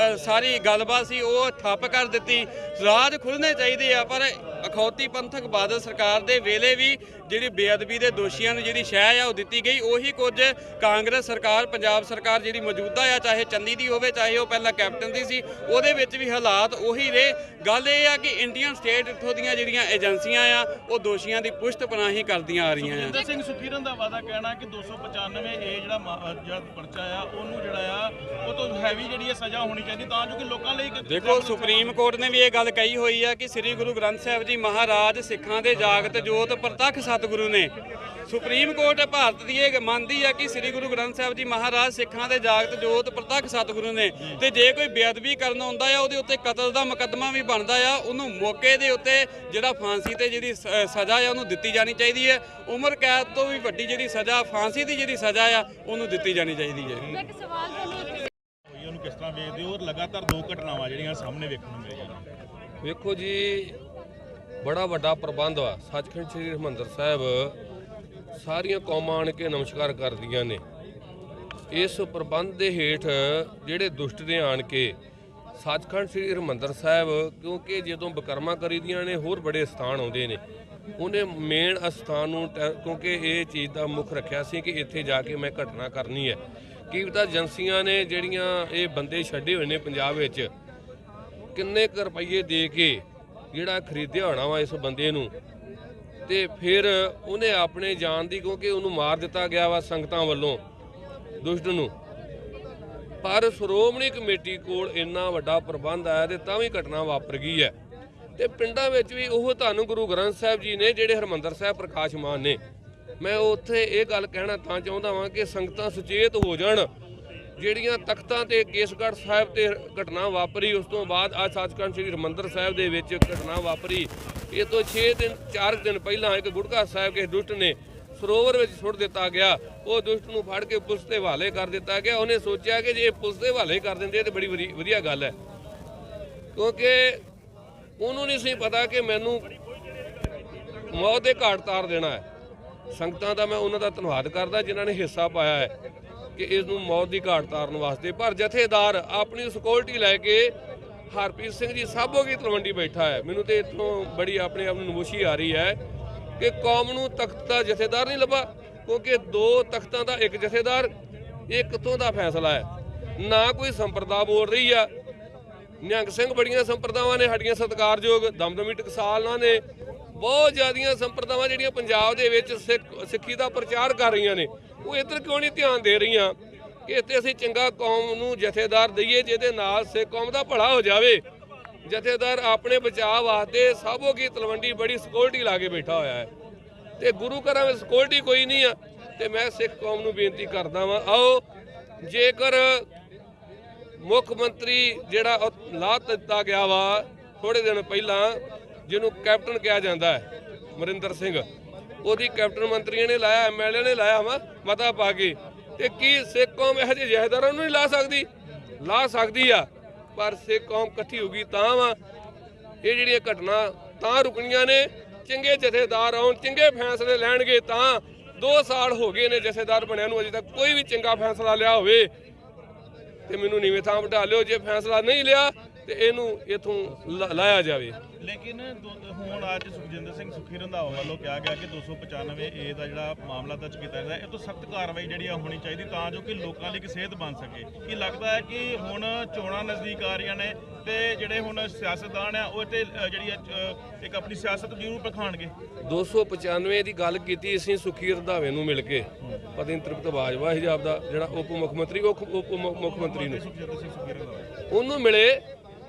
ਸਾਰੀ ਗੱਲਬਾਤ ਸੀ ਉਹ ਠੱਪ ਕਰ ਦਿੱਤੀ। ਰਾਜ ਖੁੱਲ੍ਹਣੇ ਚਾਹੀਦੇ ਆ, ਪਰ ਅਖੌਤੀ ਪੰਥਕ ਬਾਦਲ ਸਰਕਾਰ ਦੇ ਵੇਲੇ ਵੀ ਜਿਹੜੀ ਬੇਅਦਬੀ ਦੇ ਦੋਸ਼ੀਆਂ ਨੂੰ ਜਿਹੜੀ ਸ਼ਹਿ ਆ ਉਹ ਦਿੱਤੀ ਗਈ। ਉਹੀ ਕੁਝ ਕਾਂਗਰਸ ਸਰਕਾਰ, ਪੰਜਾਬ ਸਰਕਾਰ ਜਿਹੜੀ ਮੌਜੂਦਾ ਆ, ਚਾਹੇ ਚੰਨੀ ਦੀ ਹੋਵੇ ਚਾਹੇ ਉਹ ਪਹਿਲਾਂ ਕੈਪਟਨ ਦੀ ਸੀ, ਉਹਦੇ ਵਿੱਚ ਵੀ ਹਾਲਾਤ ਉਹੀ ਰਹੇ। ਗੱਲ ਇਹ ਆ ਕਿ ਇੰਡੀਅਨ ਸਟੇਟ ਇੱਥੋਂ ਦੀਆਂ ਜਿਹੜੀਆਂ ਏਜੰਸੀਆਂ ਆ ਉਹ ਦੋਸ਼ੀਆਂ ਦੀ ਪੁਸ਼ਤ ਪਨਾਹੀ ਕਰਦੀਆਂ ਆ ਰਹੀਆਂ ਆ। ਸੁਖਜਿੰਦਰ ਸਿੰਘ ਸੁਖੀਰਨ ਦਾ ਵਾਅਦਾ ਕਹਿਣਾ ਕਿ 295 ਇਹ ਜਿਹੜਾ ਪਰਚਾ ਆ ਉਹਨੂੰ ਜਿਹੜਾ ਆ ਉਹ ਤੋਂ ਹੈਵੀ ਜਿਹੜੀ ਸਜ਼ਾ ਹੋਣੀ ਚਾਹੀਦੀ ਤਾਂ ਜੋ ਕਿ ਲੋਕਾਂ ਲਈ। ਦੇਖੋ ਸੁਪਰੀਮ ਕੋਰਟ ਨੇ ਵੀ ਇਹ ਗੱਲ ਕਹੀ ਹੋਈ ਆ ਕਿ ਸ੍ਰੀ ਗੁਰੂ ਗ੍ਰੰਥ ਸਾਹਿਬ ਜੀ ਮਹਾਰਾਜ ਸਿੱਖਾਂ ਦੇ ਜਾਗਤ ਜੋਤ ਪ੍ਰਤੱਖ ਸਤਿਗੁਰੂ ਨੇ। ਸੁਪਰੀਮ ਕੋਰਟ ਭਾਰਤ ਦੀ ਇਹ ਮੰਨਦੀ ਆ ਕਿ ਸ੍ਰੀ ਗੁਰੂ ਗ੍ਰੰਥ ਸਾਹਿਬ ਜੀ ਮਹਾਰਾਜ ਸਿੱਖਾਂ ਦੇ ਜਾਗਤ ਜੋਤ ਪ੍ਰਤੱਖ ਸਤਿਗੁਰੂ ਨੇ, ਤੇ ਜੇ ਕੋਈ ਬੇਅਦਬੀ ਕਰਨ ਆਉਂਦਾ ਆ ਉਹਦੇ ਉੱਤੇ ਕਤਲ ਦਾ ਮੁਕੱਦਮਾ ਵੀ ਬਣਦਾ ਆ, ਉਹਨੂੰ ਮੌਕੇ ਦੇ ਉੱਤੇ ਜਿਹੜਾ ਫਾਂਸੀ ਤੇ ਜਿਹੜੀ ਸਜ਼ਾ ਆ ਉਹਨੂੰ ਦਿੱਤੀ ਜਾਣੀ ਚਾਹੀਦੀ ਹੈ। ਉਮਰ ਕੈਦ ਤੋਂ ਵੀ ਵੱਡੀ ਜਿਹੜੀ ਸਜ਼ਾ, ਫਾਂਸੀ ਦੀ ਜਿਹੜੀ ਸਜ਼ਾ ਆ ਉਹਨੂੰ ਦਿੱਤੀ ਜਾਣੀ ਚਾਹੀਦੀ ਹੈ। ਇੱਕ ਸਵਾਲ ਤੁਹਾਨੂੰ ਉਹਨੂੰ ਕਿਸ ਤਰ੍ਹਾਂ ਵੇਖਦੇ ਹੋ? ਲਗਾਤਾਰ 2 ਘਟਨਾਵਾਂ ਜਿਹੜੀਆਂ ਸਾਹਮਣੇ ਵੇਖਣ ਨੂੰ ਮਿਲੀਆਂ। ਵੇਖੋ ਜੀ, ਬੜਾ ਵੱਡਾ ਪ੍ਰਬੰਧ ਆ। ਸੱਚਖੰਡ ਸ੍ਰੀ ਹਰਿਮੰਦਰ ਸਾਹਿਬ ਸਾਰੀਆਂ ਕੌਮਾਂ ਆਣ ਕੇ ਨਮਸਕਾਰ ਕਰਦੀਆਂ ਨੇ। ਇਸ ਪ੍ਰਬੰਧ ਦੇ ਹੇਠ ਜਿਹੜੇ ਦੁਸ਼ਟ ਨੇ ਆਣ ਕੇ ਸੱਚਖੰਡ ਸ੍ਰੀ ਹਰਿਮੰਦਰ ਸਾਹਿਬ, ਕਿਉਂਕਿ ਜਦੋਂ ਬਕਰਮਾ ਕਰੀਦੀਆਂ ਨੇ ਹੋਰ ਬੜੇ ਸਥਾਨ ਆਉਂਦੇ ਨੇ, ਉਹਨੇ ਮੇਨ ਅਸਥਾਨ ਨੂੰ ਕਿਉਂਕਿ ਇਹ ਚੀਜ਼ ਦਾ ਮੁੱਖ ਰੱਖਿਆ ਸੀ ਕਿ ਇੱਥੇ ਜਾ ਕੇ ਮੈਂ ਘਟਨਾ ਕਰਨੀ ਹੈ। ਕੀ ਪਤਾ ਏਜੰਸੀਆਂ ਨੇ ਜਿਹੜੀਆਂ ਇਹ ਬੰਦੇ ਛੱਡੇ ਹੋਏ ਨੇ ਪੰਜਾਬ ਵਿੱਚ ਕਿੰਨੇ ਕੁ ਰੁਪਈਏ ਦੇ ਕੇ ਜਿਹੜਾ ਖਰੀਦਿਆ ਹੋਣਾ ਵਾ ਇਸ ਬੰਦੇ ਨੂੰ, ਤੇ ਫਿਰ ਉਹਨੇ ਆਪਣੇ ਜਾਨ ਦੀ, ਕਿਉਂਕਿ ਉਹਨੂੰ ਮਾਰ ਦਿੱਤਾ ਗਿਆ ਵਾ ਸੰਗਤਾਂ ਵੱਲੋਂ ਦੁਸ਼ਟ ਨੂੰ। ਪਰ ਸ਼੍ਰੋਮਣੀ ਕਮੇਟੀ ਕੋਲ ਇੰਨਾ ਵੱਡਾ ਪ੍ਰਬੰਧ ਆਇਆ ਤੇ ਤਾਂ ਵੀ ਘਟਨਾ ਵਾਪਰ ਗਈ ਹੈ। ਤੇ ਪਿੰਡਾਂ ਵਿੱਚ ਵੀ ਉਹ ਧੰਨ ਗੁਰੂ ਗ੍ਰੰਥ ਸਾਹਿਬ ਜੀ ਨੇ ਜਿਹੜੇ ਹਰਿਮੰਦਰ ਸਾਹਿਬ ਪ੍ਰਕਾਸ਼ਮਾਨ ਨੇ। ਮੈਂ ਉੱਥੇ ਇਹ ਗੱਲ ਕਹਿਣਾ ਤਾਂ ਚਾਹੁੰਦਾ ਵਾਂ ਕਿ ਸੰਗਤਾਂ ਸੁਚੇਤ ਹੋ ਜਾਣ। ਜਿਹੜੀਆਂ ਤਖਤਾਂ ਤੇ ਕੇਸਗੜ੍ਹ ਸਾਹਿਬ ਤੇ ਘਟਨਾ ਵਾਪਰੀ, ਉਸ ਤੋਂ ਬਾਅਦ ਅੱਜ ਸੱਚਖੰਡ ਸ੍ਰੀ ਹਰਿਮੰਦਰ ਸਾਹਿਬ ਦੇ ਵਿੱਚ ਘਟਨਾ ਵਾਪਰੀ, ਇਹ ਤੋਂ 4 ਦਿਨ ਪਹਿਲਾਂ ਇੱਕ ਗੁਟਕਾ ਸਾਹਿਬ ਕੇ ਦੁਸ਼ਟ ਨੇ ਸਰੋਵਰ ਵਿੱਚ ਸੁੱਟ ਦਿੱਤਾ ਗਿਆ। ਉਹ ਦੁਸ਼ਟ ਨੂੰ ਫੜ ਕੇ ਪੁਲਿਸ ਦੇ ਹਵਾਲੇ ਕਰ ਦਿੱਤਾ ਗਿਆ। ਉਹਨੇ ਸੋਚਿਆ ਕਿ ਜੇ ਪੁਲਿਸ ਦੇ ਹਵਾਲੇ ਕਰ ਦਿੰਦੇ ਤਾਂ ਬੜੀ ਵਧੀਆ ਗੱਲ ਹੈ, ਕਿਉਂਕਿ ਉਹਨੂੰ ਨਹੀਂ ਸੀ ਪਤਾ ਕਿ ਮੈਨੂੰ ਮੌਤ ਦੇ ਘਾਟ ਤਾਰ ਦੇਣਾ ਹੈ। ਸੰਗਤਾਂ ਦਾ ਮੈਂ ਉਹਨਾਂ ਦਾ ਧੰਨਵਾਦ ਕਰਦਾ ਜਿਨ੍ਹਾਂ ਨੇ ਹਿੱਸਾ ਪਾਇਆ ਹੈ ਕਿ ਇਸ ਨੂੰ ਮੌਤ ਦੀ ਘਾਟ ਤਾਰਨ ਵਾਸਤੇ। ਪਰ ਜਥੇਦਾਰ ਆਪਣੀ ਸਿਕਿਉਰਿਟੀ ਲੈ ਕੇ ਹਰਪ੍ਰੀਤ ਸਿੰਘ ਜੀ ਸਾਬੋ ਕੀ ਤਲਵੰਡੀ ਬੈਠਾ ਹੈ। ਮੈਨੂੰ ਤੇ ਇੱਥੋਂ ਬੜੀ ਆਪਣੇ ਆਪ ਨੂੰ ਨਮੋਸ਼ੀ ਆ ਰਹੀ ਹੈ ਕਿ ਕੌਮ ਨੂੰ ਤਖਤ ਦਾ ਜਥੇਦਾਰ ਨਹੀਂ ਲੱਭਾ, ਕਿਉਂਕਿ 2 ਤਖਤਾਂ ਦਾ ਇੱਕ ਜਥੇਦਾਰ, ਇਹ ਕਿੱਥੋਂ ਦਾ ਫੈਸਲਾ ਹੈ। ਨਾ ਕੋਈ ਸੰਪਰਦਾ ਬੋਲ ਰਹੀ ਆ। ਨਿਹੰਗ ਸਿੰਘ ਬੜੀਆਂ ਸੰਪਰਦਾਵਾਂ ਨੇ ਸਾਡੀਆਂ ਸਤਿਕਾਰਯੋਗ, ਦਮਦਮੀ ਟਕਸਾਲਾਂ ਨੇ, ਬਹੁਤ ਜ਼ਿਆਦੀਆਂ ਸੰਪਰਦਾਵਾਂ ਜਿਹੜੀਆਂ ਪੰਜਾਬ ਦੇ ਵਿੱਚ ਸਿੱਖੀ ਦਾ ਪ੍ਰਚਾਰ ਕਰ ਰਹੀਆਂ ਨੇ। ਉਹ ਇੱਧਰ ਕਿਉਂ ਨਹੀਂ ਧਿਆਨ ਦੇ ਰਹੀਆਂ ਕਿ ਇੱਥੇ ਅਸੀਂ ਚੰਗਾ ਕੌਮ ਨੂੰ ਜਥੇਦਾਰ ਦਈਏ ਜਿਹਦੇ ਨਾਲ ਸਿੱਖ ਕੌਮ ਦਾ ਭਲਾ ਹੋ ਜਾਵੇ। ਜਥੇਦਾਰ ਆਪਣੇ ਬਚਾਅ ਵਾਸਤੇ ਸਾਬੋ ਕੀ ਤਲਵੰਡੀ ਬੜੀ ਸਿਕਿਉਰਿਟੀ ਲਾ ਕੇ ਬੈਠਾ ਹੋਇਆ ਹੈ ਤੇ ਗੁਰੂ ਘਰਾਂ ਵਿੱਚ ਸਿਕਿਉਰਿਟੀ ਕੋਈ ਨਹੀਂ ਆ। ਤੇ ਮੈਂ ਸਿੱਖ ਕੌਮ ਨੂੰ ਬੇਨਤੀ ਕਰਦਾ ਵਾਂ, ਆਓ ਜੇਕਰ ਮੁੱਖ ਮੰਤਰੀ ਜਿਹੜਾ ਲਾ ਦਿੱਤਾ ਗਿਆ ਵਾ ਥੋੜੇ ਦਿਨ ਪਹਿਲਾਂ, ਜਿਹਨੂੰ ਕੈਪਟਨ ਕਿਹਾ ਜਾਂਦਾ ਹੈ ਅਮਰਿੰਦਰ ਸਿੰਘ, ਉਹਦੀ ਕੈਪਟਨ ਮੰਤਰੀਆਂ ਨੇ ਲਾਇਆ, MLA ਨੇ ਲਾਇਆ ਵਾ ਮਤਾ ਪਾ ਕੇ, ਤੇ ਕੀ ਸਿੱਖ ਕੌਮ ਇਹੋ ਜਿਹੇ ਜਥੇਦਾਰਾਂ ਨੂੰ ਨਹੀਂ ਲਾ ਸਕਦੀ? ਲਾ ਸਕਦੀ ਆ, ਪਰ ਸਿੱਖ ਕੌਮ ਇਕੱਠੀ ਹੋ ਗਈ ਤਾਂ ਵਾ। ਇਹ ਜਿਹੜੀਆਂ ਘਟਨਾ ਤਾਂ ਰੁਕਣੀਆਂ ਨੇ, ਚੰਗੇ ਜਥੇਦਾਰ ਆਉਣ, ਚੰਗੇ ਫੈਸਲੇ ਲੈਣਗੇ ਤਾਂ। 2 ਸਾਲ ਹੋ ਗਏ ਨੇ ਜਥੇਦਾਰ ਬਣਿਆ ਨੂੰ, ਅਜੇ ਤੱਕ ਕੋਈ ਵੀ ਚੰਗਾ ਫੈਸਲਾ ਲਿਆ ਹੋਵੇ ਤੇ ਮੈਨੂੰ ਨੀਵੇਂ ਥਾਂ ਬਿਠਾ ਲਿਓ। ਜੇ ਫੈਸਲਾ ਨਹੀਂ ਲਿਆ ਤੇ ਇਹਨੂੰ ਇਥੋਂ ਲਾਇਆ ਜਾਵੇ। ਲੇਕਿਨ ਹੁਣ ਅੱਜ ਸੁਖਜਿੰਦਰ ਸਿੰਘ ਸੁਖੀ ਰੰਧਾਵਾ ਵੱਲੋਂ ਕਿਹਾ ਗਿਆ ਕਿ 295A ਦਾ ਜਿਹੜਾ ਮਾਮਲਾ ਦਰਜ ਕੀਤਾ ਗਿਆ, ਇਹ ਤੋਂ ਸਖਤ ਕਾਰਵਾਈ ਜਿਹੜੀ ਆ ਹੋਣੀ ਚਾਹੀਦੀ ਤਾਂ ਜੋ ਕਿ ਲੋਕਾਂ ਲਈ ਇੱਕ ਸੇਧ ਬਣ ਸਕੇ। ਕੀ ਲੱਗਦਾ ਹੈ ਕਿ ਹੁਣ ਚੋਣਾਂ ਨਜ਼ਦੀਕ ਆ ਰਹੀਆਂ ਨੇ ਤੇ ਜਿਹੜੇ ਹੁਣ ਸਿਆਸਤਦਾਨ ਆ ਉਹ ਤੇ ਜਿਹੜੀ ਇੱਕ ਆਪਣੀ ਸਿਆਸਤ ਜ਼ਰੂਰ ਪਖਾਣਗੇ? 295 ਦੀ ਗੱਲ ਕੀਤੀ ਅਸੀਂ ਸੁਖੀ ਰੰਧਾਵੇ ਨੂੰ ਮਿਲ ਕੇ, ਪਤਾ ਨਹੀਂ ਤ੍ਰਿਪਤ ਬਾਜਵਾ ਹਿਜਾਬ ਦਾ ਜਿਹੜਾ ਉਪ ਮੁੱਖ ਮੰਤਰੀ, ਉਪ ਮੁੱਖ ਮੰਤਰੀ ਨੂੰ ਉਹਨੂੰ ਮਿਲੇ।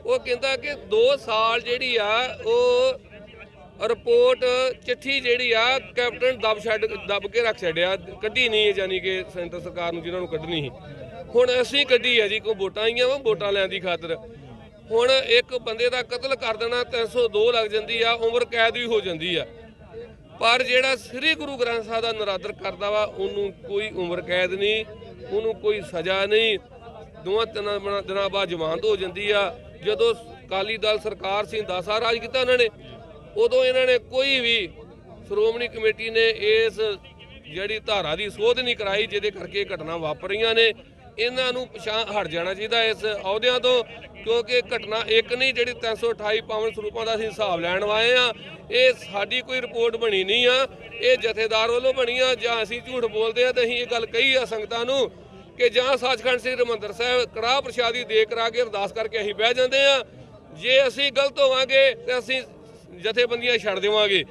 ਉਹ ਕਹਿੰਦਾ ਕਿ 2 ਸਾਲ ਜਿਹੜੀ ਆ ਉਹ ਰਿਪੋਰਟ ਚਿੱਠੀ ਜਿਹੜੀ ਆ ਕੈਪਟਨ ਦੱਬ ਕੇ ਰੱਖ ਛੱਡਿਆ, ਕੱਢੀ ਨਹੀਂ, ਯਾਨੀ ਕਿ ਸੈਂਟਰ ਸਰਕਾਰ ਨੂੰ ਜਿਹਨਾਂ ਨੂੰ ਕੱਢਣੀ ਸੀ। ਹੁਣ ਅਸੀਂ ਕੱਢੀ ਹੈ ਜੀ, ਕੋਈ ਵੋਟਾਂ ਆਈਆਂ ਵਾ ਵੋਟਾਂ ਲੈਣ ਦੀ ਖਾਤਰ। ਹੁਣ ਇੱਕ ਬੰਦੇ ਦਾ ਕਤਲ ਕਰ ਦੇਣਾ 302 ਲੱਗ ਜਾਂਦੀ ਆ, ਉਮਰ ਕੈਦ ਵੀ ਹੋ ਜਾਂਦੀ ਆ। ਪਰ ਜਿਹੜਾ ਸ੍ਰੀ ਗੁਰੂ ਗ੍ਰੰਥ ਸਾਹਿਬ ਦਾ ਨਰਾਦਰ ਕਰਦਾ ਵਾ ਉਹਨੂੰ ਕੋਈ ਉਮਰ ਕੈਦ ਨਹੀਂ, ਉਹਨੂੰ ਕੋਈ ਸਜ਼ਾ ਨਹੀਂ, 2-3 ਦਿਨਾਂ ਬਾਅਦ ਜ਼ਮਾਨਤ ਹੋ ਜਾਂਦੀ ਆ। ਜਦੋਂ ਅਕਾਲੀ ਦਲ ਸਰਕਾਰ ਸੀ, 10 ਸਾਲ ਰਾਜ ਕੀਤਾ ਉਹਨਾਂ ਨੇ, ਉਦੋਂ ਇਹਨਾਂ ਨੇ ਕੋਈ ਵੀ ਸ਼੍ਰੋਮਣੀ ਕਮੇਟੀ ਨੇ ਇਸ ਜਿਹੜੀ ਧਾਰਾ ਦੀ ਸੋਧ ਨਹੀਂ ਕਰਾਈ, ਜਿਹਦੇ ਕਰਕੇ ਘਟਨਾ ਵਾਪਰ ਰਹੀਆਂ ਨੇ। ਇਹਨਾਂ ਨੂੰ ਪਛਾਣ ਹਟ ਜਾਣਾ ਚਾਹੀਦਾ ਇਸ ਅਹੁਦਿਆਂ ਤੋਂ, ਕਿਉਂਕਿ ਘਟਨਾ ਇੱਕ ਨਹੀਂ, ਜਿਹੜੀ 328 ਪਾਵਨ ਸਰੂਪਾਂ ਦਾ ਅਸੀਂ ਹਿਸਾਬ ਲੈਣ ਆਏ ਆ। ਇਹ ਸਾਡੀ ਕੋਈ ਰਿਪੋਰਟ ਬਣੀ ਨਹੀਂ ਆ, ਇਹ ਜਥੇਦਾਰ ਵੱਲੋਂ ਬਣੀ ਆ। ਜਾਂ ਅਸੀਂ ਝੂਠ ਬੋਲਦੇ ਆ ਤਾਂ ਅਸੀਂ ਇਹ ਗੱਲ ਕਹੀ ਆ ਸੰਗਤਾਂ ਨੂੰ ਕਿ ਜਾਂ ਸੱਚਖੰਡ ਸ੍ਰੀ ਹਰਿਮੰਦਰ ਸਾਹਿਬ ਕੜਾਹ ਪ੍ਰਸ਼ਾਦੀ ਦੇ ਕਰਾ ਕੇ ਅਰਦਾਸ ਕਰਕੇ ਅਸੀਂ ਬਹਿ ਜਾਂਦੇ ਆ। ਜੇ ਅਸੀਂ ਗਲਤ ਹੋਵਾਂਗੇ ਤੇ ਅਸੀਂ ਜਥੇਬੰਦੀਆਂ ਛੱਡ ਦੇਵਾਂਗੇ,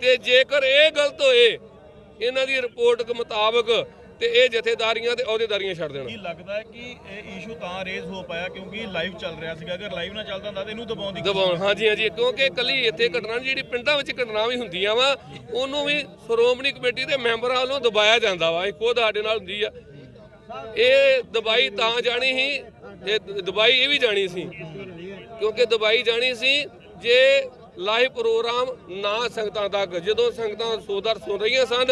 ਤੇ ਜੇਕਰ ਇਹ ਗਲਤ ਹੋਏ ਇਹਨਾਂ ਦੀ ਰਿਪੋਰਟ ਦੇ ਮੁਤਾਬਕ ਤੇ ਇਹ ਜਥੇਦਾਰੀਆਂ ਤੇ ਅਹੁਦੇਦਾਰੀਆਂ ਛੱਡ ਦੇਣਾ। ਕੀ ਲੱਗਦਾ ਹੈ ਕਿ ਇਹ ਇਸ਼ੂ ਤਾਂ ਰੇਜ਼ ਹੋ ਪਾਇਆ ਕਿਉਂਕਿ ਲਾਈਵ ਚੱਲ ਰਿਹਾ ਸੀਗਾ? ਅਗਰ ਲਾਈਵ ਨਾ ਚੱਲਦਾ ਹੁੰਦਾ ਤਾਂ ਇਹਨੂੰ ਦਬਾਉਣ ਹਾਂਜੀ, ਕਿਉਂਕਿ ਕੱਲੀ ਇੱਥੇ ਘਟਨਾ ਜਿਹੜੀ ਪਿੰਡਾਂ ਵਿੱਚ ਘਟਨਾ ਵੀ ਹੁੰਦੀਆਂ ਵਾ, ਉਹਨੂੰ ਵੀ ਸ਼੍ਰੋਮਣੀ ਕਮੇਟੀ ਦੇ ਮੈਂਬਰਾਂ ਵੱਲੋਂ ਦਬਾਇਆ ਜਾਂਦਾ ਵਾ। ਇਹ ਖੁਦ ਸਾਡੇ ਨਾਲ ਹੁੰਦੀ ਆ। ਇਹ ਦਬਾਈ ਤਾਂ ਜਾਣੀ ਸੀ, ਇਹ ਦਬਾਈ ਇਹ ਵੀ ਜਾਣੀ ਸੀ, ਕਿਉਂਕਿ ਦਬਾਈ ਜਾਣੀ ਸੀ ਜੇ ਲਾਈਵ ਪ੍ਰੋਗਰਾਮ ਨਾ ਸੰਗਤਾਂ ਤੱਕ, ਜਦੋਂ ਸੰਗਤਾਂ ਸੋਦਰ ਸੁਣ ਰਹੀਆਂ ਸਨ,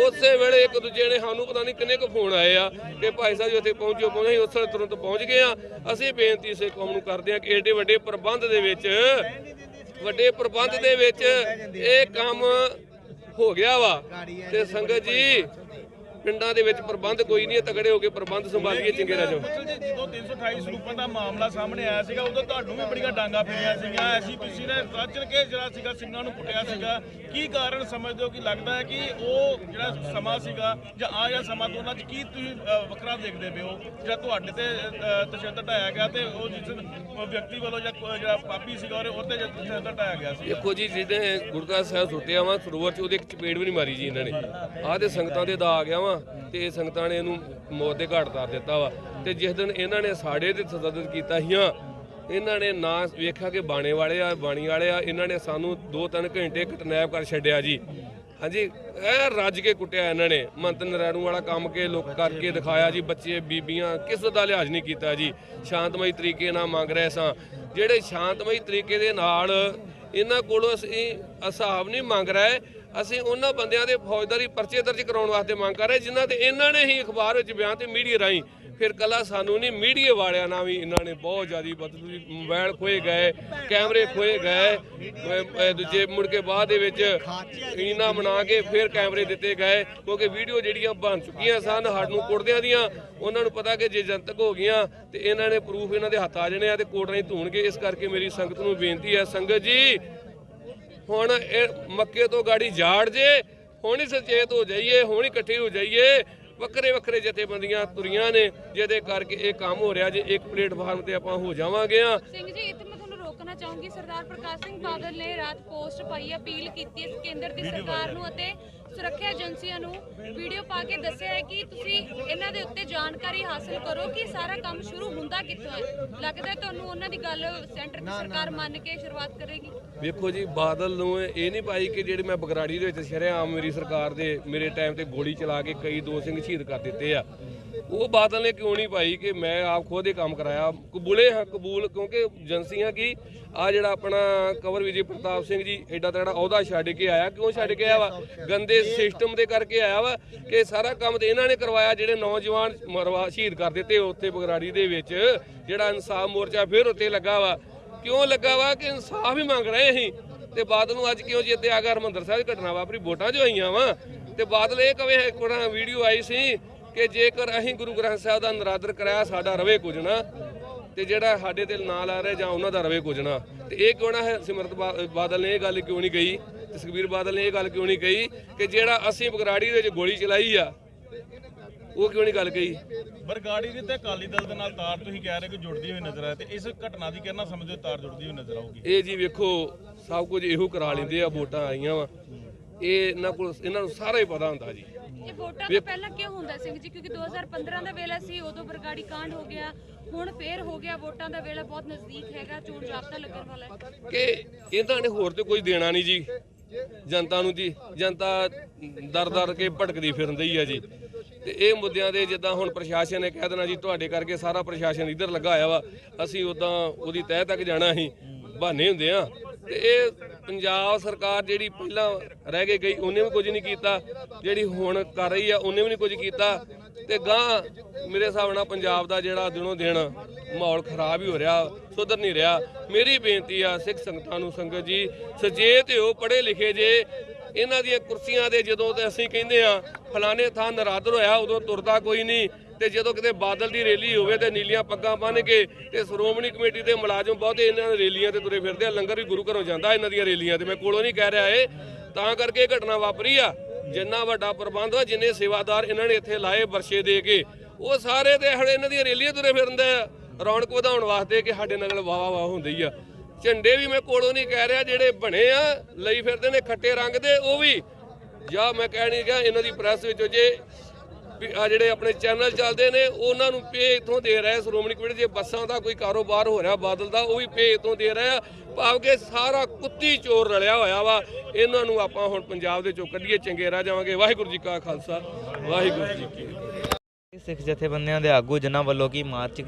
ਉਸੇ ਵੇਲੇ ਇੱਕ ਦੂਜੇ ਨੇ ਸਾਨੂੰ ਪਤਾ ਨਹੀਂ ਕਿੰਨੇ ਕੁ ਫੋਨ ਆਏ ਆ ਕਿ ਭਾਈ ਸਾਹਿਬ ਜੀ ਉੱਥੇ ਪਹੁੰਚੋ, ਅਸੀਂ ਉਸ ਵੇਲੇ ਤੁਰੰਤ ਪਹੁੰਚ ਗਏ ਆ। ਅਸੀਂ ਬੇਨਤੀ ਸੇ ਕੌਮ ਨੂੰ ਕਰਦੇ ਆ ਕਿ ਏਡੇ ਵੱਡੇ ਪ੍ਰਬੰਧ ਦੇ ਵਿੱਚ ਇਹ ਕੰਮ ਹੋ ਗਿਆ ਵਾ, ਤੇ ਸੰਗਤ ਜੀ ਪਿੰਡਾਂ ਦੇ ਵਿੱਚ ਪ੍ਰਬੰਧ ਕੋਈ ਨਹੀਂ, ਤਗੜੇ ਹੋ ਕੇ ਪ੍ਰਬੰਧ ਸੰਭਾਲੀਏ, ਚੰਗੇ ਰਹਿ ਜਾਓ। ਜਦੋਂ 328 ਸਰੂਪਾਂ ਦਾ ਮਾਮਲਾ ਸਾਹਮਣੇ ਆਇਆ ਸੀਗਾ, ਉਦੋਂ ਤੁਹਾਨੂੰ ਵੀ ਬੜੀਆਂ ਡਾਂਗਾ ਫਿਰੀਆਂ ਸੀਗੀਆਂ, ਐਸਜੀਪੀਸੀ ਨੇ ਰੱਜ ਕੇ ਜਿਹੜਾ ਸੀਗਾ ਸਿੰਘਾਂ ਨੂੰ ਕੁੱਟਿਆ ਸੀਗਾ। ਕੀ ਕਾਰਨ ਸਮਝਦੇ ਹੋ ਕਿ ਲੱਗਦਾ ਹੈ ਕਿ ਉਹ ਜਿਹੜਾ ਸਮਾਂ ਸੀਗਾ ਜਾਂ ਆ ਜਿਹੜਾ ਸਮਾਂ ਦੋਨਾਂ 'ਚ ਕੀ ਤੁਸੀਂ ਵੱਖਰਾ ਦੇਖਦੇ ਪਏ ਹੋ? ਜਿਹੜਾ ਤੁਹਾਡੇ ਤੇ ਤਸ਼ੱਦਦ ਢਾਇਆ ਗਿਆ ਤੇ ਉਹ ਜਿਸ ਵਿਅਕਤੀ ਵੱਲੋਂ ਜਿਹੜਾ ਪਾਪੀ ਸੀਗਾ ਉਹਦੇ ਤਸ਼ੱਦਦ ਢਾਇਆ ਗਿਆ ਸੀ। ਦੇਖੋ ਜੀ, ਜਿਹਨੇ ਗੁਰਦੁਆਰਾ ਸਾਹਿਬ ਸੁੱਟਿਆ ਵਾ ਸਰੋਵਰ 'ਚ, ਉਹਦੇ ਇੱਕ ਚਪੇੜ ਵੀ ਨਹੀਂ ਮਾਰੀ ਜੀ ਇਹਨਾਂ ਨੇ। ਆਹ ਤੇ ਸੰਗਤਾਂ ਦੇ ਦਾ ਆ ਗਿਆ ਵਾ, ਤੇ ਸੰਗਤਾਂ ਨੇ ਇਹਨੂੰ ਮੌਤ ਦੇ ਘਾਟ ਉਤਾਰ ਦਿੱਤਾ ਵਾ। ਤੇ ਜਿਸ ਦਿਨ ਇਹਨਾਂ ਨੇ ਸਾਡੇ ਤੇ ਤਸ਼ੱਦਦ ਕੀਤਾ ਸੀਆਂ, ਇਹਨਾਂ ਨੇ ਨਾ ਵੇਖਿਆ ਕਿ ਬਾਣੀ ਵਾਲੇ ਆ, ਇਹਨਾਂ ਨੇ ਸਾਨੂੰ 2-3 ਘੰਟੇ ਕਿਡਨੈਪ ਕਰ ਛੱਡਿਆ ਜੀ। ਹਾਂਜੀ, ਇਹ ਰੱਜ ਕੇ ਕੁੱਟਿਆ ਇਹਨਾਂ ਨੇ, ਮੰਤ ਨਰੈਣੂ ਵਾਲਾ ਕੰਮ ਕੇ ਲੋਕ ਕਰਕੇ ਦਿਖਾਇਆ ਜੀ। ਬੱਚੇ ਬੀਬੀਆਂ ਕਿਸੇ ਦਾ ਲਿਹਾਜ਼ ਨਹੀਂ ਕੀਤਾ ਜੀ। ਸ਼ਾਂਤਮਈ ਤਰੀਕੇ ਨਾਲ ਮੰਗ ਰਹੇ ਸਾਂ, ਜਿਹੜੇ ਸ਼ਾਂਤਮਈ ਤਰੀਕੇ ਦੇ ਨਾਲ ਇਹਨਾਂ ਕੋਲੋਂ ਅਸੀਂ ਹਿਸਾਬ ਨਹੀਂ ਮੰਗ ਰਹੇ, ਅਸੀਂ ਉਹਨਾਂ ਬੰਦਿਆਂ ਦੇ ਫੌਜਦਾਰੀ ਪਰਚੇ ਦਰਜ ਕਰਾਉਣ ਵਾਸਤੇ ਮੰਗ ਕਰ ਰਹੇ ਜਿਨ੍ਹਾਂ ਤੇ ਇਹਨਾਂ ਨੇ ਹੀ ਅਖਬਾਰ ਵਿੱਚ ਬਿਆਨ ਤੇ ਮੀਡੀਆ ਰਾਹੀਂ, ਫਿਰ ਕੱਲਾ ਸਾਨੂੰ ਨਹੀਂ ਮੀਡੀਆ ਵਾਲਿਆਂ ਨਾਲ ਵੀ ਇਹਨਾਂ ਨੇ ਬਹੁਤ ਜ਼ਿਆਦਾ ਬਦਤਮੀਜ਼ੀ, ਮੋਬਾਈਲ ਖੋਏ ਗਏ, ਕੈਮਰੇ ਖੋਏ ਗਏ, ਦੂਜੇ ਮੁੜ ਕੇ ਬਾਅਦ ਦੇ ਵਿੱਚ ਇਹਨਾਂ ਬਣਾ ਕੇ ਫਿਰ ਕੈਮਰੇ ਦਿੱਤੇ ਗਏ, ਕਿਉਂਕਿ ਵੀਡੀਓ ਜਿਹੜੀਆਂ ਬਣ ਚੁੱਕੀਆਂ ਸਨ ਸਾਨੂੰ ਕੁੱਟਦਿਆਂ ਦੀਆਂ, ਉਹਨਾਂ ਨੂੰ ਪਤਾ ਕਿ ਜੇ ਜਨਤਕ ਹੋ ਗਈਆਂ ਤੇ ਇਹਨਾਂ ਨੇ ਪ੍ਰੂਫ ਇਹਨਾਂ ਦੇ ਹੱਥ ਆ ਜਾਣੇ ਆ ਤੇ ਕੋਰਟ ਰਾਹੀਂ ਧੂਣਗੇ। ਇਸ ਕਰਕੇ ਮੇਰੀ ਸੰਗਤ ਨੂੰ ਬੇਨਤੀ ਹੈ, ਸੰਗਤ ਜੀ ਹੁਣ ਇਹ ਮੱਕੇ ਤੋਂ ਗਾੜੀ ਝਾੜ ਜੇ, ਹੁਣ ਹੀ ਸੁਚੇਤ ਹੋ ਜਾਈਏ, ਹੁਣ ਹੀ ਇਕੱਠੇ ਹੋ ਜਾਈਏ। ਵੱਖਰੇ ਜਥੇਬੰਦੀਆਂ ਤੁਰੀਆਂ ਨੇ ਜਿਹਦੇ ਕਰਕੇ ਇਹ ਕੰਮ ਹੋ ਰਿਹਾ। ਜੇ ਇੱਕ ਪਲੇਟਫਾਰਮ ਤੇ ਆਪਾਂ ਹੋ ਜਾਵਾਂਗੇ ਆ। ਸਿੰਘ ਜੀ, ਇੱਥੇ ਮੈਂ ਤੁਹਾਨੂੰ ਰੋਕਣਾ ਚਾਹੂੰਗੀ। ਸਰਦਾਰ ਪ੍ਰਕਾਸ਼ ਸਿੰਘ ਬਾਦਲ ਨੇ ਰਾਤ ਪੋਸਟ ਪਾਈ, ਅਪੀਲ ਕੀਤੀ ਇਸ ਕੇਂਦਰ ਦੀ ਸਰਕਾਰ ਨੂੰ ਅਤੇ ਸੁਰੱਖਿਆ ਏਜੰਸੀਆਂ ਨੂੰ ਵੀਡੀਓ ਪਾ ਕੇ ਦੱਸਿਆ ਹੈ ਕਿ ਤੁਸੀਂ ਇਹਨਾਂ ਦੇ ਉੱਤੇ ਜਾਣਕਾਰੀ ਹਾਸਲ ਕਰੋ ਕਿ ਸਾਰਾ ਕੰਮ ਸ਼ੁਰੂ ਹੁੰਦਾ ਕਿੱਥੋਂ ਹੈ। ਲੱਗਦਾ ਹੈ ਤੁਹਾਨੂੰ ਉਹਨਾਂ ਦੀ ਗੱਲ ਸੈਂਟਰ ਦੀ ਸਰਕਾਰ ਮੰਨ ਕੇ ਸ਼ੁਰੂਆਤ ਕਰੇਗੀ? ਵੇਖੋ ਜੀ, ਬਾਦਲ ਨੂੰ ਇਹ ਨਹੀਂ ਪਾਈ ਕਿ ਜਿਹੜੇ ਮੈਂ ਬਗਰਾੜੀ ਦੇ ਵਿੱਚ ਸ਼ਰੇਆਮ ਮੇਰੀ ਸਰਕਾਰ ਦੇ ਮੇਰੇ ਟਾਈਮ ਤੇ ਗੋਲੀ ਚਲਾ ਕੇ ਕਈ 2 ਸਿੰਘ ਸ਼ਹੀਦ ਕਰ ਦਿੱਤੇ ਆ। ਉਹ ਬਾਦਲ ਨੇ ਕਿਉਂ ਨਹੀਂ ਪਾਈ ਕਿ ਮੈਂ ਆਪ ਖੁਦ ਇਹ ਕੰਮ ਕਰਾਇਆ? ਕਬੂਲੇ ਹਾਂ ਕਬੂਲ, ਕਿਉਂਕਿ ਏਜੰਸੀਆਂ ਕੀ ਆ ਜਿਹੜਾ ਆਪਣਾ ਕੰਵਰ ਵਿਜੇ ਪ੍ਰਤਾਪ ਸਿੰਘ ਜੀ ਐਡਾ ਤਗੜਾ ਅਹੁਦਾ ਛੱਡ ਕੇ ਆਇਆ। ਕਿਉਂ ਛੱਡ ਕੇ ਆਇਆ ਵਾ? ਗੰਦੇ ਸਿਸਟਮ ਦੇ ਕਰਕੇ ਆਇਆ ਵਾ ਕਿ ਸਾਰਾ ਕੰਮ ਤੇ ਇਹਨਾਂ ਨੇ ਕਰਵਾਇਆ। ਜਿਹੜੇ ਨੌਜਵਾਨ ਸ਼ਹੀਦ ਕਰ ਦਿੱਤੇ ਉੱਥੇ ਬਗਰਾੜੀ ਦੇ ਵਿੱਚ, ਜਿਹੜਾ ਇਨਸਾਫ ਮੋਰਚਾ ਫਿਰ ਉੱਤੇ ਲੱਗਾ ਵਾ। ਕਿਉਂ ਲੱਗਾ ਵਾ? ਕਿ ਇਨਸਾਫ ਹੀ ਮੰਗ ਰਹੇ ਅਸੀਂ। ਤੇ ਬਾਦਲ ਨੂੰ ਅੱਜ ਕਿਉਂ ਜਿੱਤੇ ਆ ਗਿਆ? ਹਰਿਮੰਦਰ ਸਾਹਿਬ ਦੀ ਘਟਨਾ ਵਾਪਰੀ, ਵੋਟਾਂ 'ਚ ਹੋਈਆਂ ਵਾ ਤੇ ਬਾਦਲ ਇਹ ਕਵੇ ਕੋਣਾ ਵੀਡੀਓ ਆਈ ਸੀ ਕਿ ਜੇਕਰ ਅਸੀਂ ਗੁਰੂ ਗ੍ਰੰਥ ਸਾਹਿਬ ਦਾ ਨਰਾਦਰ ਕਰਾਇਆ ਸਾਡਾ ਰਵੇ ਕੁਝ ਨਾ, ਤੇ ਜਿਹੜਾ ਸਾਡੇ ਤੇ ਨਾਂ ਲਾ ਰਿਹਾ ਜਾਂ ਉਹਨਾਂ ਦਾ ਰਵੇ ਕੁਝ ਨਾ। ਤੇ ਇਹ ਕਿਉਂ ਨਾ ਹੈ? ਸਿਮਰਤ ਬਾਦਲ ਨੇ ਇਹ ਗੱਲ ਕਿਉਂ ਨਹੀਂ ਕਹੀ? ਤੇ ਸੁਖਬੀਰ ਬਾਦਲ ਨੇ ਇਹ ਗੱਲ ਕਿਉਂ ਨਹੀਂ ਕਹੀ ਕਿ ਜਿਹੜਾ ਅਸੀਂ ਬਗਰਾੜੀ ਦੇ ਵਿੱਚ ਗੋਲੀ ਚਲਾਈ ਆ ਉਹ ਕਿਉਂ ਨਹੀਂ ਗੱਲ ਕਹੀ? ਬਰਗਾੜੀ ਦੀ ਤੇ ਅਕਾਲੀ ਦਲ ਦੇ ਨਾਲ ਤਾਰ ਤੁਸੀਂ ਕਹਿ ਰਹੇ ਕਿ ਜੁੜਦੀ ਹੋਈ ਨਜ਼ਰ ਆਏ, ਤੇ ਇਸ ਘਟਨਾ ਦੀ ਕਿਹਨਾਂ ਸਮਝਦੇ ਤਾਰ ਜੁੜਦੀ ਹੋਈ ਨਜ਼ਰ ਆਊਗੀ? ਇਹ ਜੀ ਵੇਖੋ, ਸਭ ਕੁਝ ਇਹੋ ਕਰਾ ਲੈਂਦੇ ਆ, ਵੋਟਾਂ ਆਈਆਂ ਵਾ, ਇਹ ਇਹਨਾਂ ਨੂੰ ਸਾਰਾ ਹੀ ਪਤਾ ਹੁੰਦਾ ਜੀ। ਇਹ ਵੋਟਾਂ ਤੋਂ ਪਹਿਲਾਂ ਕਿਉਂ ਹੁੰਦਾ ਸਿੰਘ ਜੀ? ਕਿਉਂਕਿ 2015 ਦਾ ਵੇਲਾ ਸੀ, ਉਦੋਂ ਬਰਗਾੜੀ ਕਾਂਡ ਹੋ ਗਿਆ, ਹੁਣ ਫੇਰ ਹੋ ਗਿਆ। ਵੋਟਾਂ ਦਾ ਵੇਲਾ ਬਹੁਤ ਨਜ਼ਦੀਕ ਹੈਗਾ, ਚੋਣ ਜ਼ਾਬਤਾ ਲੱਗਣ ਵਾਲਾ ਹੈ ਕਿ ਇਹਨਾਂ ਨੇ ਹੋਰ ਤੇ ਕੋਈ ਦੇਣਾ ਨਹੀਂ ਜੀ ਜਨਤਾ ਨੂੰ ਜੀ। ਜਨਤਾ ਦਰ ਕੇ ਭਟਕਦੀ ਫਿਰਦੀ ਆ ਜੀ। ਤੇ ਇਹ ਮੁੱਦਿਆਂ ਦੇ ਜਿੱਦਾਂ ਹੁਣ ਪ੍ਰਸ਼ਾਸਨ ਨੇ ਕਹਿ ਦੇਣਾ ਜੀ ਤੁਹਾਡੇ ਕਰਕੇ ਸਾਰਾ ਪ੍ਰਸ਼ਾਸਨ ਇੱਧਰ ਲੱਗਾ ਹੋਇਆ ਵਾ, ਅਸੀਂ ਉਦਾਂ ਉਹਦੀ ਤਹਿ ਤੱਕ ਜਾਣਾ, ਅਸੀਂ ਬਹਾਨੇ ਹੁੰਦੇ ਆ। ਤੇ ਇਹ ਪੰਜਾਬ ਸਰਕਾਰ ਜਿਹੜੀ ਪਹਿਲਾਂ ਰਹਿ ਕੇ ਗਈ ਉਹਨੇ ਵੀ ਕੁਝ ਨਹੀਂ ਕੀਤਾ, ਜਿਹੜੀ ਹੁਣ ਕਰ ਰਹੀ ਆ ਉਹਨੇ ਵੀ ਨਹੀਂ ਕੁਝ ਕੀਤਾ। ਤੇ ਗਾਂ ਮੇਰੇ ਹਿਸਾਬ ਨਾਲ ਪੰਜਾਬ ਦਾ ਜਿਹੜਾ ਦਿਨੋਂ ਦਿਨ ਮਾਹੌਲ ਖਰਾਬ ਹੀ ਹੋ ਰਿਹਾ, ਸੁਧਰ ਨਹੀਂ ਰਿਹਾ। ਮੇਰੀ ਬੇਨਤੀ ਆ ਸਿੱਖ ਸੰਗਤਾਂ ਨੂੰ, ਸੰਗਤ ਜੀ ਸੁਚੇਤ ਹੋ, ਪੜ੍ਹੇ ਲਿਖੇ ਜੇ। ਇਹਨਾਂ ਦੀਆਂ ਕੁਰਸੀਆਂ ਦੇ ਜਦੋਂ ਤੇ ਅਸੀਂ ਕਹਿੰਦੇ ਆ ਫਲਾਣੇ ਥਾਂ ਨਰਾਦਰ ਹੋਇਆ, ਉਦੋਂ ਤੁਰਦਾ ਕੋਈ ਨਹੀਂ। ਤੇ ਜਦੋਂ ਕਿਤੇ ਬਾਦਲ ਦੀ ਰੈਲੀ ਹੋਵੇ ਤੇ ਨੀਲੀਆਂ ਪੱਗਾਂ ਬੰਨ੍ਹ ਕੇ ਤੇ ਸ਼੍ਰੋਮਣੀ ਕਮੇਟੀ ਦੇ ਮੁਲਾਜ਼ਮ ਬਹੁਤੇ ਇਹਨਾਂ ਦੇ ਰੈਲੀਆਂ ਤੇ ਤੁਰੇ ਫਿਰਦੇ ਆ। ਲੰਗਰ ਵੀ ਗੁਰੂ ਘਰੋਂ ਜਾਂਦਾ ਇਹਨਾਂ ਦੀਆਂ ਰੈਲੀਆਂ ਤੇ, ਮੈਂ ਕੋਲੋਂ ਨਹੀਂ ਕਹਿ ਰਿਹਾ ਇਹ, ਤਾਂ ਕਰਕੇ ਇਹ ਘਟਨਾ ਵਾਪਰੀ ਆ। ਜਿੰਨਾ ਵੱਡਾ ਪ੍ਰਬੰਧ ਆ, ਜਿੰਨੇ ਸੇਵਾਦਾਰ ਇਹਨਾਂ ਨੇ ਇੱਥੇ ਲਾਏ ਵਰਸ਼ੇ ਦੇ ਕੇ, ਉਹ ਸਾਰੇ ਤੇ ਹੜੇ ਇਹਨਾਂ ਦੀਆਂ ਰੈਲੀਆਂ ਤੁਰੇ ਫਿਰਦੇ ਆ ਰੌਣਕ ਵਧਾਉਣ ਵਾਸਤੇ ਕਿ ਸਾਡੇ ਨਾਲ ਵਾਹ ਹੁੰਦੀ ਆ। ਝੰਡੇ ਵੀ ਮੈਂ ਕੋਲੋਂ ਨਹੀਂ ਕਹਿ ਰਿਹਾ, ਜਿਹੜੇ ਬਣੇ ਆ ਲਈ ਫਿਰਦੇ ਨੇ ਖੱਟੇ ਰੰਗ ਦੇ, ਉਹ ਵੀ ਜਾਂ ਮੈਂ ਕਹਿ ਨਹੀਂ ਗਿਆ ਇਹਨਾਂ ਦੀ ਪ੍ਰੈਸ ਵਿੱਚੋਂ ਜੇ ਆ ਜਿਹੜੇ ਆਪਣੇ ਚੈਨਲ ਚੱਲਦੇ ਨੇ ਉਹਨਾਂ ਨੂੰ ਪੇ ਇਥੋਂ ਦੇ ਰਿਹਾ ਸ਼੍ਰੋਮਣੀ ਕਮੇਟੀ। ਜੇ ਬੱਸਾਂ ਦਾ ਕੋਈ ਕਾਰੋਬਾਰ ਹੋ ਰਿਹਾ ਬਾਦਲ ਦਾ, ਉਹ ਵੀ ਪੇ ਇਥੋਂ ਦੇ ਰਿਹਾ। ਭਾਵ ਕਿ ਸਾਰਾ ਕੁੱਤੀ ਚੋਰ ਰਲਿਆ ਹੋਇਆ ਵਾ। ਇਹਨਾਂ ਨੂੰ ਆਪਾਂ ਹੁਣ ਪੰਜਾਬ ਦੇ ਚੋਂ ਕੱਢੀਏ, ਚੰਗੇ ਰਹਿ ਜਾਵਾਂਗੇ। ਵਾਹਿਗੁਰੂ ਜੀ ਕਾ ਖਾਲਸਾ, ਵਾਹਿਗੁਰੂ ਜੀ ਕੀ ਫਤਿਹ। ਸਿੱਖ ਜਥੇਬੰਦੀਆਂ ਦੇ ਆਗੂ ਜਿਨ੍ਹਾਂ ਵੱਲੋਂ ਕੀ ਮਾਰਚ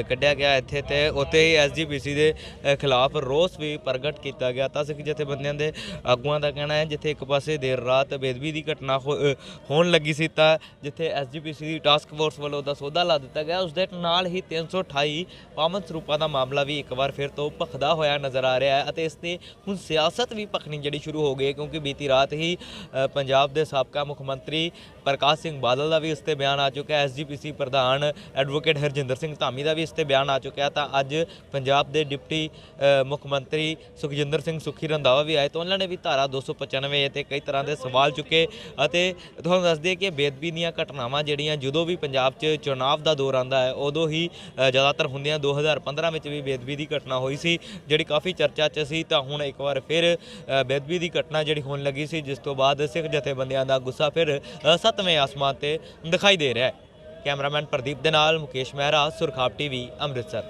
ਕੱਢਿਆ ਗਿਆ ਇੱਥੇ ਤੇ ਉੱਥੇ ਹੀ ਐਸਜੀਪੀਸੀ ਦੇ ਖਿਲਾਫ ਰੋਸ ਵੀ ਪ੍ਰਗਟ ਕੀਤਾ ਗਿਆ। ਤਾਂ ਸਿੱਖ ਜਥੇਬੰਦੀਆਂ ਦੇ ਆਗੂਆਂ ਦਾ ਕਹਿਣਾ ਹੈ ਜਿੱਥੇ ਇੱਕ ਪਾਸੇ ਦੇਰ ਰਾਤ ਬੇਦਬੀ ਦੀ ਘਟਨਾ ਹੋਣ ਲੱਗੀ ਸੀ, ਤਾਂ ਜਿੱਥੇ ਐਸਜੀਪੀਸੀ ਦੀ ਟਾਸਕ ਫੋਰਸ ਵੱਲੋਂ ਦਾ ਸੌਦਾ ਲਾ ਦਿੱਤਾ ਗਿਆ, ਉਸ ਦੇ ਨਾਲ ਹੀ 328 ਪਾਵਨ ਸਰੂਪਾਂ ਦਾ ਮਾਮਲਾ ਵੀ ਇੱਕ ਵਾਰ ਫਿਰ ਤੋਂ ਭਖਦਾ ਹੋਇਆ ਨਜ਼ਰ ਆ ਰਿਹਾ ਹੈ। ਅਤੇ ਇਸ ਤੇ ਹੁਣ ਸਿਆਸਤ ਵੀ ਭਖਣੀ ਜਿਹੜੀ ਸ਼ੁਰੂ ਹੋ ਗਈ ਹੈ, ਕਿਉਂਕਿ ਬੀਤੀ ਰਾਤ ਹੀ ਪੰਜਾਬ ਦੇ ਸਾਬਕਾ ਮੁੱਖ ਮੰਤਰੀ ਪ੍ਰਕਾਸ਼ ਸਿੰਘ ਬਾਦਲ ਦਾ ਵੀ ਇਸ ਤੇ ਬਿਆਨ ਆ ਚੁੱਕਾ ਹੈ। ਐਸਜੀਪੀਸੀ ਪ੍ਰਧਾਨ ਐਡਵੋਕੇਟ ਹਰਜਿੰਦਰ ਸਿੰਘ ਧਾਮੀ ਦਾ ਵੀ ਇਸ ਤੇ ਬਿਆਨ ਆ ਚੁੱਕਿਆ। ਤਾਂ ਅੱਜ ਪੰਜਾਬ ਦੇ ਡਿਪਟੀ ਮੁੱਖ ਮੰਤਰੀ ਸੁਖਜਿੰਦਰ ਸਿੰਘ ਸੁਖੀ ਰੰਧਾਵਾ ਵੀ ਆਏ, ਤਾਂ ਉਹਨਾਂ ਨੇ ਵੀ ਧਾਰਾ 295 ਤੇ ਕਈ ਤਰ੍ਹਾਂ ਦੇ ਸਵਾਲ ਚੁੱਕੇ। ਅਤੇ ਤੁਹਾਨੂੰ ਦੱਸ ਦਈਏ ਕਿ ਬੇਅਦਬੀ ਦੀਆਂ ਘਟਨਾਵਾਂ ਜਿਹੜੀਆਂ ਜਦੋਂ ਵੀ ਪੰਜਾਬ 'ਚ ਚੁਣਾਵ ਦਾ ਦੌਰ ਆਉਂਦਾ ਹੈ ਉਦੋਂ ਹੀ ਜ਼ਿਆਦਾਤਰ ਹੁੰਦੀਆਂ। 2015 ਵਿੱਚ ਵੀ ਬੇਅਦਬੀ ਦੀ ਘਟਨਾ ਹੋਈ ਸੀ ਜਿਹੜੀ ਕਾਫੀ ਚਰਚਾ 'ਚ ਸੀ। ਤਾਂ ਹੁਣ ਇੱਕ ਵਾਰ ਫਿਰ ਬੇਅਦਬੀ ਦੀ ਘਟਨਾ ਜਿਹੜੀ ਹੋਣ ਲੱਗੀ ਸੀ, ਜਿਸ ਤੋਂ ਬਾਅਦ ਸਿੱਖ ਜਥੇਬੰਦੀਆਂ ਦਾ ਗੁੱਸਾ ਫਿਰ 7ਵੇਂ ਆਸਮਾਨ ਤੇ ਦਿਖਾਈ ਦੇ ਰਿਹਾ ਹੈ। ਕੈਮਰਾਮੈਨ ਪ੍ਰਦੀਪ ਦੇ ਨਾਲ ਮੁਕੇਸ਼ ਮਹਿਰਾ, ਸੁਰਖਾਬ ਟੀਵੀ, ਅੰਮ੍ਰਿਤਸਰ।